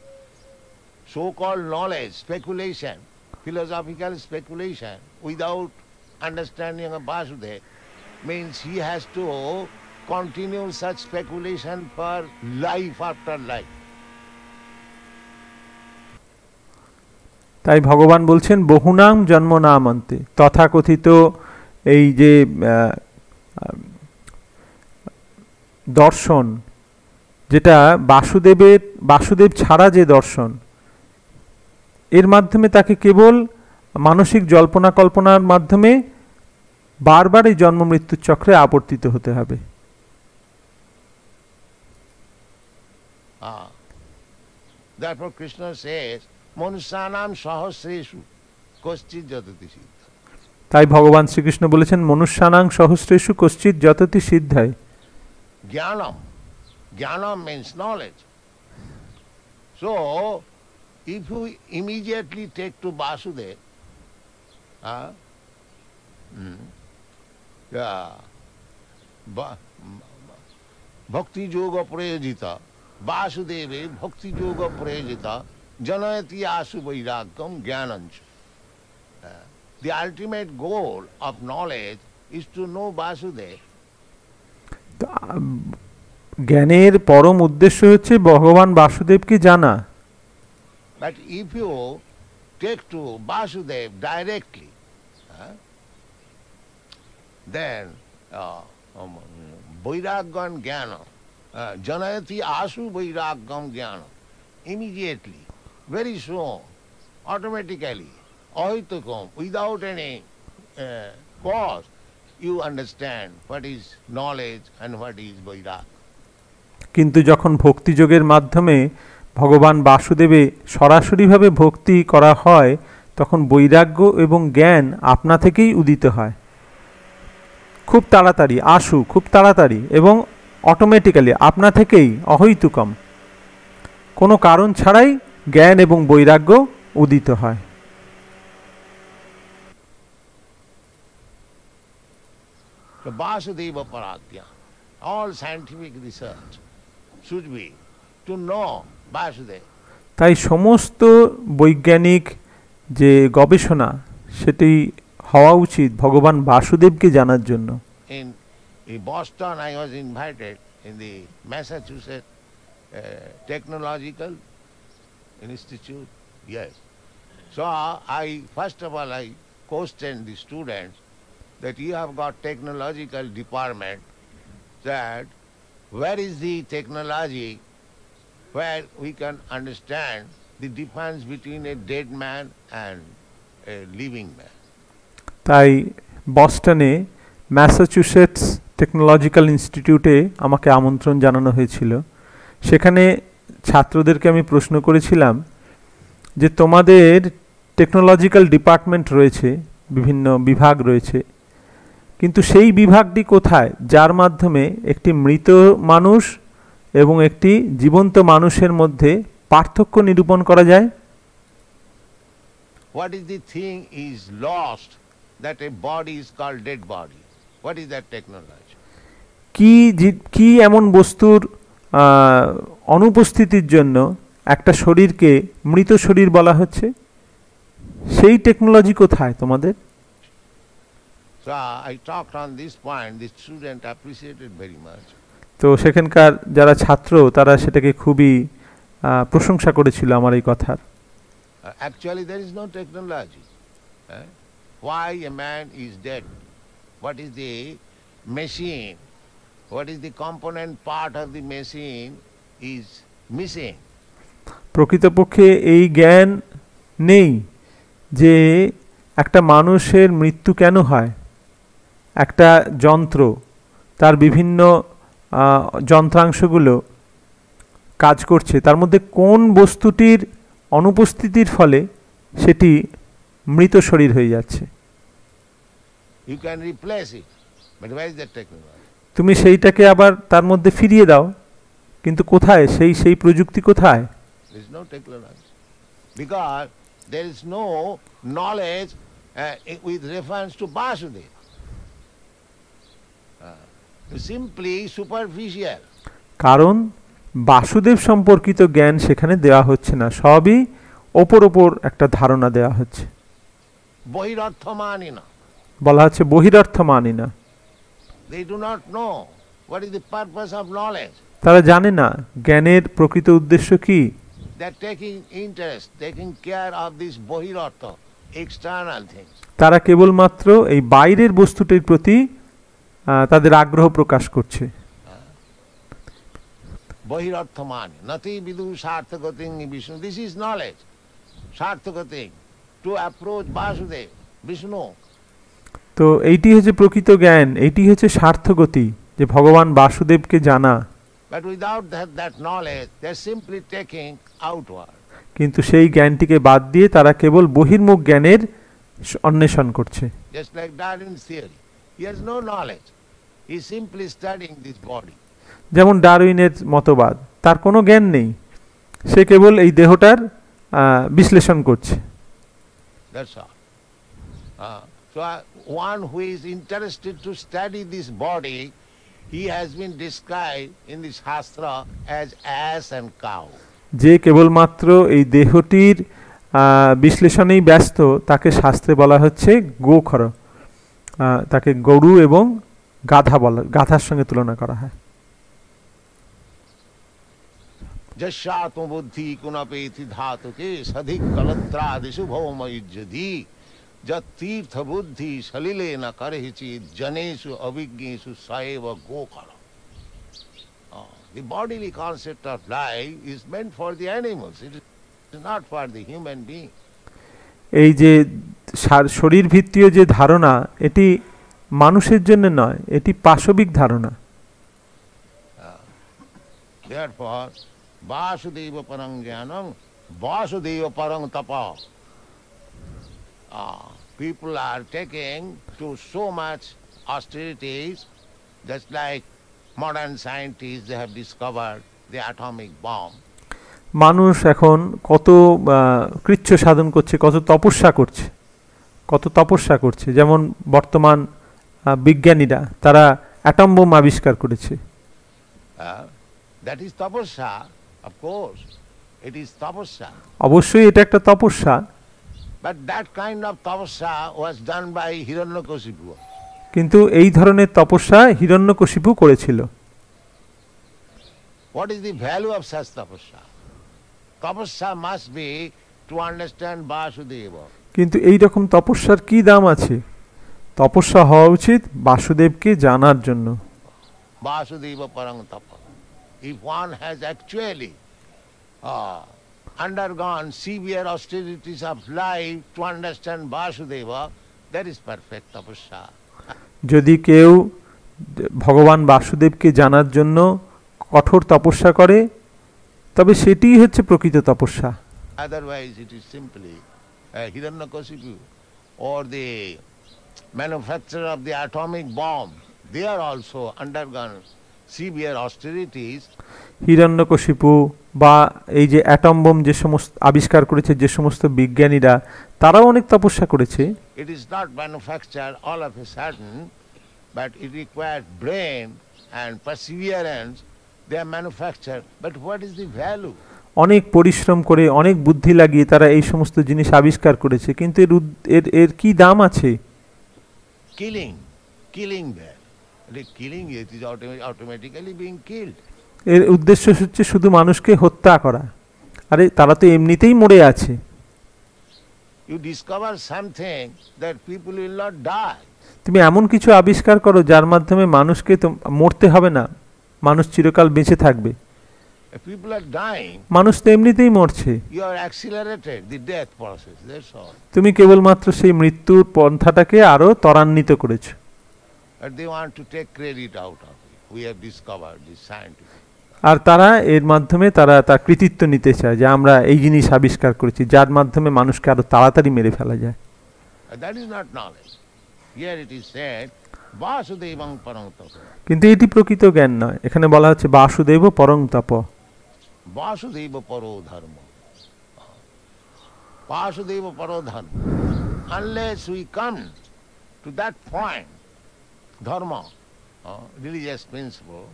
so-called knowledge, speculation, philosophical speculation, without understanding of Vasudeva, means he has to continue such speculation for life after life. তাই ভগবান বলছেন বহুনাম জন্ম নামান্তে, তথাকথিত এই যে দর্শন, যেটা বাসুদেব ছাড়া যে দর্শন, এর মাধ্যমে তাকে কেবল মানসিক জল্পনা কল্পনার মাধ্যমে বারবার এই জন্ম মৃত্যুর চক্রে আবর্তিত হতে হবে। Therefore Krishna says, Manusyanam sahasreshu koschit jatati siddha. তাই ভগবান শ্রীকৃষ্ণ বলেছেন মনুষ্যানাং সহস্রেষু কশ্চিৎ যততি সিদ্ধায়। Jnanam means knowledge. So, if you immediately take to Vasudeva, bhakti yoga prayojita, Vasudeva bhakti yoga prayojita, janayati asu vairagyam jnanancha. The ultimate goal of knowledge is to know Vasudeva. জ্ঞানের পরম উদ্দেশ্য হচ্ছে ভগবান বাসুদেবকে জানা। But if you take to Vasudeva directly, then vairagyan jnana, janayati asu vairagyam jnana, immediately, very soon, automatically, ahaitukam, without any cause, you understand what is knowledge and what is vairagya. কিন্তু যখন ভক্তিযোগের মাধ্যমে ভগবান বাসুদেবে সরাসরিভাবে ভক্তি করা হয়, তখন বৈরাগ্য এবং জ্ঞান আপনা থেকেই উদিত হয়, খুব তাড়াতাড়ি, খুব তাড়াতাড়ি এবং অটোমেটিক্যালি আপনা থেকেই, অহৈতুকম, কোনো কারণ ছাড়াই জ্ঞান এবং বৈরাগ্য উদিত হয়। So Vasudeva Paradya, all scientific research should be to know Vasudeva. তাই সমস্ত বৈজ্ঞানিক যে গবেষণা সেটি হওয়া উচিত ভগবান বাসুদেবকে জানার জন্য। In Boston I was invited in the Massachusetts Technological Institute. Yes. So first of all I questioned the students that you have got technological department, that where is the technology where we can understand the difference between a dead man and a living man. তাই বস্টনে Massachusetts technological ইনস্টিটিউটে আমাকে আমন্ত্রণ জানানো হয়েছিল। সেখানে ছাত্রদেরকে আমি প্রশ্ন করেছিলাম যে তোমাদের টেকনোলজিক্যাল ডিপার্টমেন্ট রয়েছে, বিভিন্ন বিভাগ রয়েছে, কিন্তু সেই বিভাগটি কোথায় যার মাধ্যমে একটি মৃত মানুষ এবং একটি জীবন্ত মানুষের মধ্যে পার্থক্য নিরূপণ করা যায়? What is the thing is lost that a body is called dead body? What is that technology? কি এমন বস্তুর অনুপস্থিতির জন্য একটা শরীরকে মৃত শরীর বলা হচ্ছে? সেই টেকনোলজি কোথায় তোমাদের? So I talked on this point, the student appreciated very much. তো সেখানকার যারা ছাত্র তারা সেটাকে খুবই প্রশংসা করেছিল আমার এই কথার। Actually there is no technology. Why a man is dead? What is the machine? What is the component part of the machine is missing? প্রকৃতপক্ষে এই জ্ঞান নেই যে একটা মানুষের মৃত্যু কেন হয়। একটা যন্ত্র, তার বিভিন্ন যন্ত্রাংশগুলো কাজ করছে, তার মধ্যে কোন বস্তুটির অনুপস্থিতির ফলে সেটি মৃত শরীর হয়ে যাচ্ছে। You can replace it, but where is that technology? তুমি সেইটাকে আবার তার মধ্যে ফিরিয়ে দাও, কিন্তু কোথায় সেই প্রযুক্তি কোথায়? There is no technology. Because there is no knowledge with reference to Vasudeva. Simply superficial. কারণ বাসুদেব সম্পর্কিত জ্ঞান সেখানে দেওয়া হচ্ছে না, সবই ওপর ওপর একটা ধারণা দেওয়া হচ্ছে। Bohirartha manina. বলা হচ্ছে বহিরার্থ মানি না। They do not know what is the purpose of knowledge. তারা জানে না জ্ঞানের প্রকৃত উদ্দেশ্য কি। They are taking interest, taking care of this bohirartha, external things. তারা কেবলমাত্র এই বাইরের বস্তুটির প্রতি তাদের আগ্রহ প্রকাশ করছে। Bohirartha mani. Nati vidu sarthagating Vishnu. This is knowledge. Sarthagating. To approach Vasudev, Vishnu. তো এইটি হচ্ছে প্রকৃত জ্ঞান, এইটি হচ্ছে সার্থগতি, যে ভগবান বাসুদেবকে জানা। But without that knowledge, they are simply taking outward. কিন্তু সেই জ্ঞানটিকে বাদ দিয়ে তারা কেবল বহির্মুখ জ্ঞানের অন্বেষণ করছে। Just like Darwin's theory. He has no knowledge. He is simply studying this body. যেমন ডারউইনের মতবাদ, তার কোনো জ্ঞান নেই, সে কেবল এই দেহটার বিশ্লেষণ করছে। That's all. So one who is interested to study this body, he has been described in the Shastra as ass and cow. যে কেবলমাত্র এই দেহটির বিশ্লেষণেই ব্যস্ত, তাকে শাস্ত্রে বলা হচ্ছে গোখর, তাকে গরু এবং গাধা বলা, গাধার সঙ্গে তুলনা করা হয়। Jasyato buddhi kunapeti dhatuke sadhik kalatradisu bhaumayujjadi jat tirtha buddhi salilena karehichi janesu avignesu saeva gokara. The bodily concept of life is meant for the animals. It is not for the human being. এই যে শরীর ভিত্তিক যে ধারণা, এটি মানুষের জন্য নয়, এটি পাশবিক ধারণা। Therefore, Vasudeva parang jnanam, Vasudeva parang tapa. People are taking to so much austerities, just like modern scientists, they have discovered the atomic bomb. মানুষ এখন কত কৃচ্ছ সাধন করছে, কত তপস্যা করছে, যেমন বর্তমান বিজ্ঞানীরা তারা অ্যাটম বোম আবিষ্কার করেছে। That is tapasya, of course. It is tapasya. অবশ্যই এটা একটা তপস্যা। But that kind of tapasya was done by Hiranyakashipu. কিন্তু এই ধরনের তপস্যা হিরণ্যকশিপু করেছিল। What is the value of such tapasya? Tapasya must be to understand Vasudeva. কিন্তু এই রকম তপস্যার কি দাম আছে? তপস্যা হওয়া উচিত বাসুদেবকে জানার জন্য। Vasudeva parang tapa. If one has actually undergone severe austerities of life to understand Vasudeva, that is perfect tapasya. যদি কেউ ভগবান বাসুদেবকে জানার জন্য কঠোর তপস্যা করে, তবে সেটিই হচ্ছে প্রকৃত তপস্যা। Otherwise it is simply Hiranyakashipu or the manufacturer of the atomic bomb. They are also undergone severe austerities. Hiranyakashipu বা এই যে অ্যাটম বোম যে সমস্ত আবিষ্কার করেছে যে সমস্ত বিজ্ঞানীরা, তারাও অনেক তপস্যা করেছে। It is not manufactured all of a sudden, but it requires brain and perseverance. They are manufactured, but what is the value? অনেক পরিশ্রম করে, অনেক বুদ্ধি লাগিয়ে তারা এই সমস্ত জিনিস আবিষ্কার করেছে, কিন্তু এর কি দাম আছে? Killing there. Killing, it is automatically being killed. এর উদ্দেশ্য হচ্ছে শুধু মানুষকে হত্যা করা। আরে তারা তো এমনিতেই মরে আছে। You discover something that people will not die. তুমি এমন কিছু আবিষ্কার করো যার মাধ্যমে মানুষকে তো মরতে হবে না, মানুষ চিরকাল বেঁচে থাকবে। If people are dying, মানুষ তো এমনিতেই মরছে। you are accelerated the death process. That's all. তুমি কেবলমাত্র সেই মৃত্যুর পন্থাটাকে আরো ত্বরান্বিত করেছো। But they want to take credit out of it. We have discovered this scientific. আর তারা এর মাধ্যমে তারা তার কৃতিত্ব নিতে চায় যে আমরা এই জিনিস আবিষ্কার করেছি, যার মাধ্যমে মানুষকে আরো তাড়াতাড়ি মেরে ফেলা যায়। That is not knowledge. Here it is said, Vasudevang parang tapa. কিন্তু এটি প্রকৃত জ্ঞান নয়। এখানে বলা হচ্ছে বাসুদেব পরং তপ। Vasudeva paro dharma. Vasudeva paro dharma. Unless we come to that point, dharma, religious principle,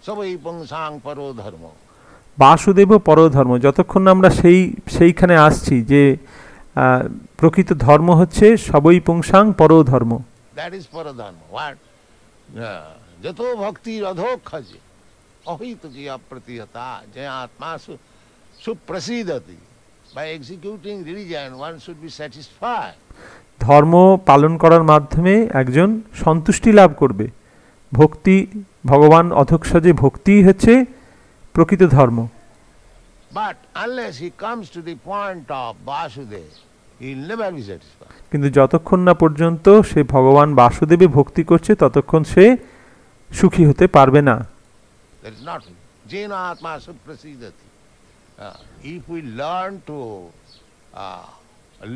savai pangsang paro dharma. Basudeb পরধর্ম, যতক্ষণ না আমরা সেইখানে আসছি যে প্রকৃত ধর্ম হচ্ছে সবই পুংসাং পরধর্ম। That is paradharma. What? Jato bhakti radhokhaje ahita jiya pratihata jayatma suprasidati. By executing religion, one should be satisfied. ধর্ম পালন করার মাধ্যমে একজন সন্তুষ্টি লাভ করবে। ভক্তি, ভগবান অধোক্ষজে ভক্তি হচ্ছে প্রকৃত ধর্ম। But unless he comes to the point of Vasudeva, he will never be satisfied. কিন্তু যতক্ষণ না পর্যন্ত সে ভগবান বাসুদেবে ভক্তি করছে ততক্ষণ সে সুখী হতে পারবে না। That is not jena atma suprasidati. If we learn to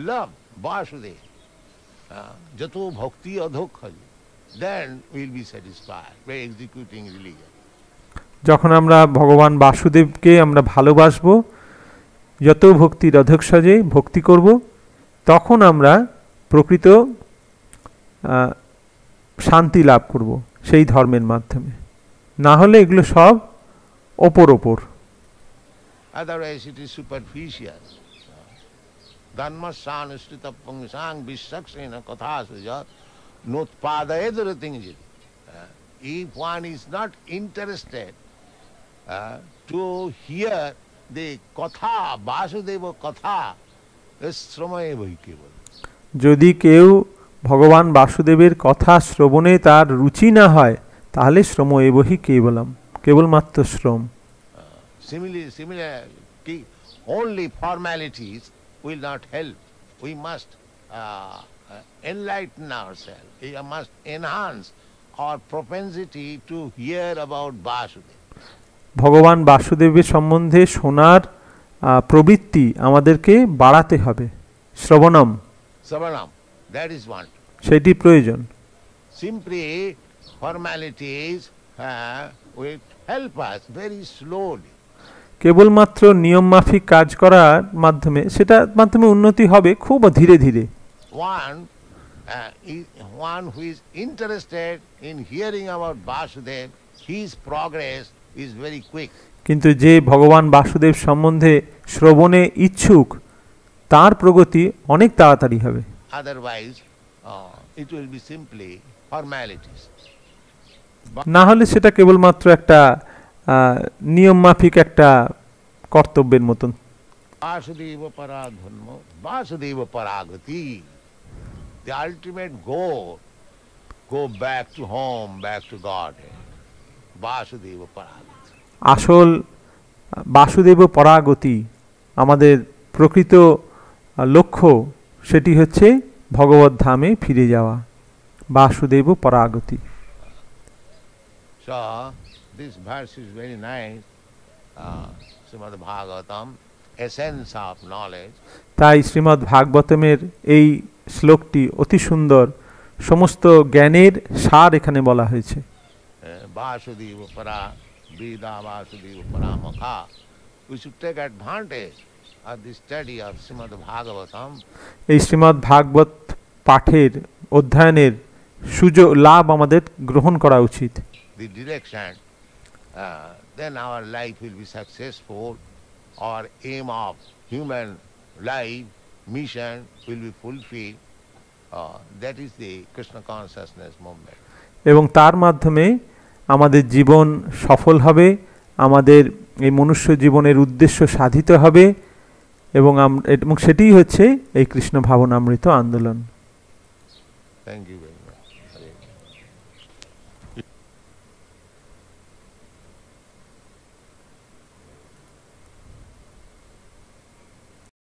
love Vasudeva, jato bhakti adhokhaji, then we will be satisfied by executing religion. যখন আমরা ভগবান বাসুদেবকে আমরা ভালোবাসবো, যত ভক্তির অধোক্ষজে ভক্তি করব, তখন আমরা প্রকৃত শান্তি লাভ করব সেই ধর্মের মাধ্যমে। না হলে এগুলো সব ওপর। Otherwise it is superficial. Dhanmasyanushrita pungsang vissaksena kathasuja notpadayadaratingjit. If one is not interested to hear the katha, Vasudeva katha, sramayevahi keval. যদি কেউ ভগবান বাসুদেবের কথা শ্রবণে তার রুচি না হয়, তাহলে শ্রম এবহি কেবলম, কেবলমাত্র শ্রম। Similarly, only formalities will not help. We must enlighten ourselves. We must enhance our propensity to hear about Vasudeva. ভগবান বাসুদেবের সম্বন্ধে শোনার প্রবৃত্তি আমাদেরকে বাড়াতে হবে। শ্রবণম, that is one. সেটি প্রয়োজন। Simply formalities will help us very slowly. কেবলমাত্র নিয়ম মাফিক কাজ করার মাধ্যমে সেটার মাধ্যমে উন্নতি হবে খুব ধীরে ধীরে। One who is interested in hearing about Vasudev, his progress is very quick. কিন্তু যে ভগবান বাসুদেব সম্বন্ধে শ্রবণে ইচ্ছুক, তার প্রগতি অনেক তাড়াতাড়ি হবে। Otherwise, it will be simply formalities. না হলে সেটা কেবলমাত্র একটা নিয়ম মাফিক একটা কর্তব্যের মতন। Vasudeva paradharma, Vasudeva paragati. The ultimate goal, go back to home, back to God. Vasudeva paragati. আসল বাসুদেব পরাগতি, আমাদের প্রকৃত লক্ষ্য সেটি হচ্ছে ভগবত ধামে ফিরে যাওয়া। Basudeb পরাগতি। So this verse is very nice. Srimad Bhagavatam, essence of knowledge. তাই শ্রীমদ্ ভাগবতমের এই শ্লোকটি অতি সুন্দর, সমস্ত জ্ঞানের সার এখানে বলা হয়েছে। Vasudeva para Veda Vasudeva paramukha. We should take advantage of the study of Srimad Bhagavatam. এই শ্রীমদ্ ভাগবত পাঠের অধ্যয়নের সুযোগ লাভ আমাদের গ্রহণ করা উচিত। The direction, then our life will be successful. Our aim of human life, mission will be fulfilled. That is the Krishna consciousness movement. এবং তার মাধ্যমে আমাদের জীবন সফল হবে, আমাদের এই মনুষ্য জীবনের উদ্দেশ্য সাধিত হবে, এবং সেটিই হচ্ছে এই কৃষ্ণ ভাবনামৃত আন্দোলন। Thank you very much.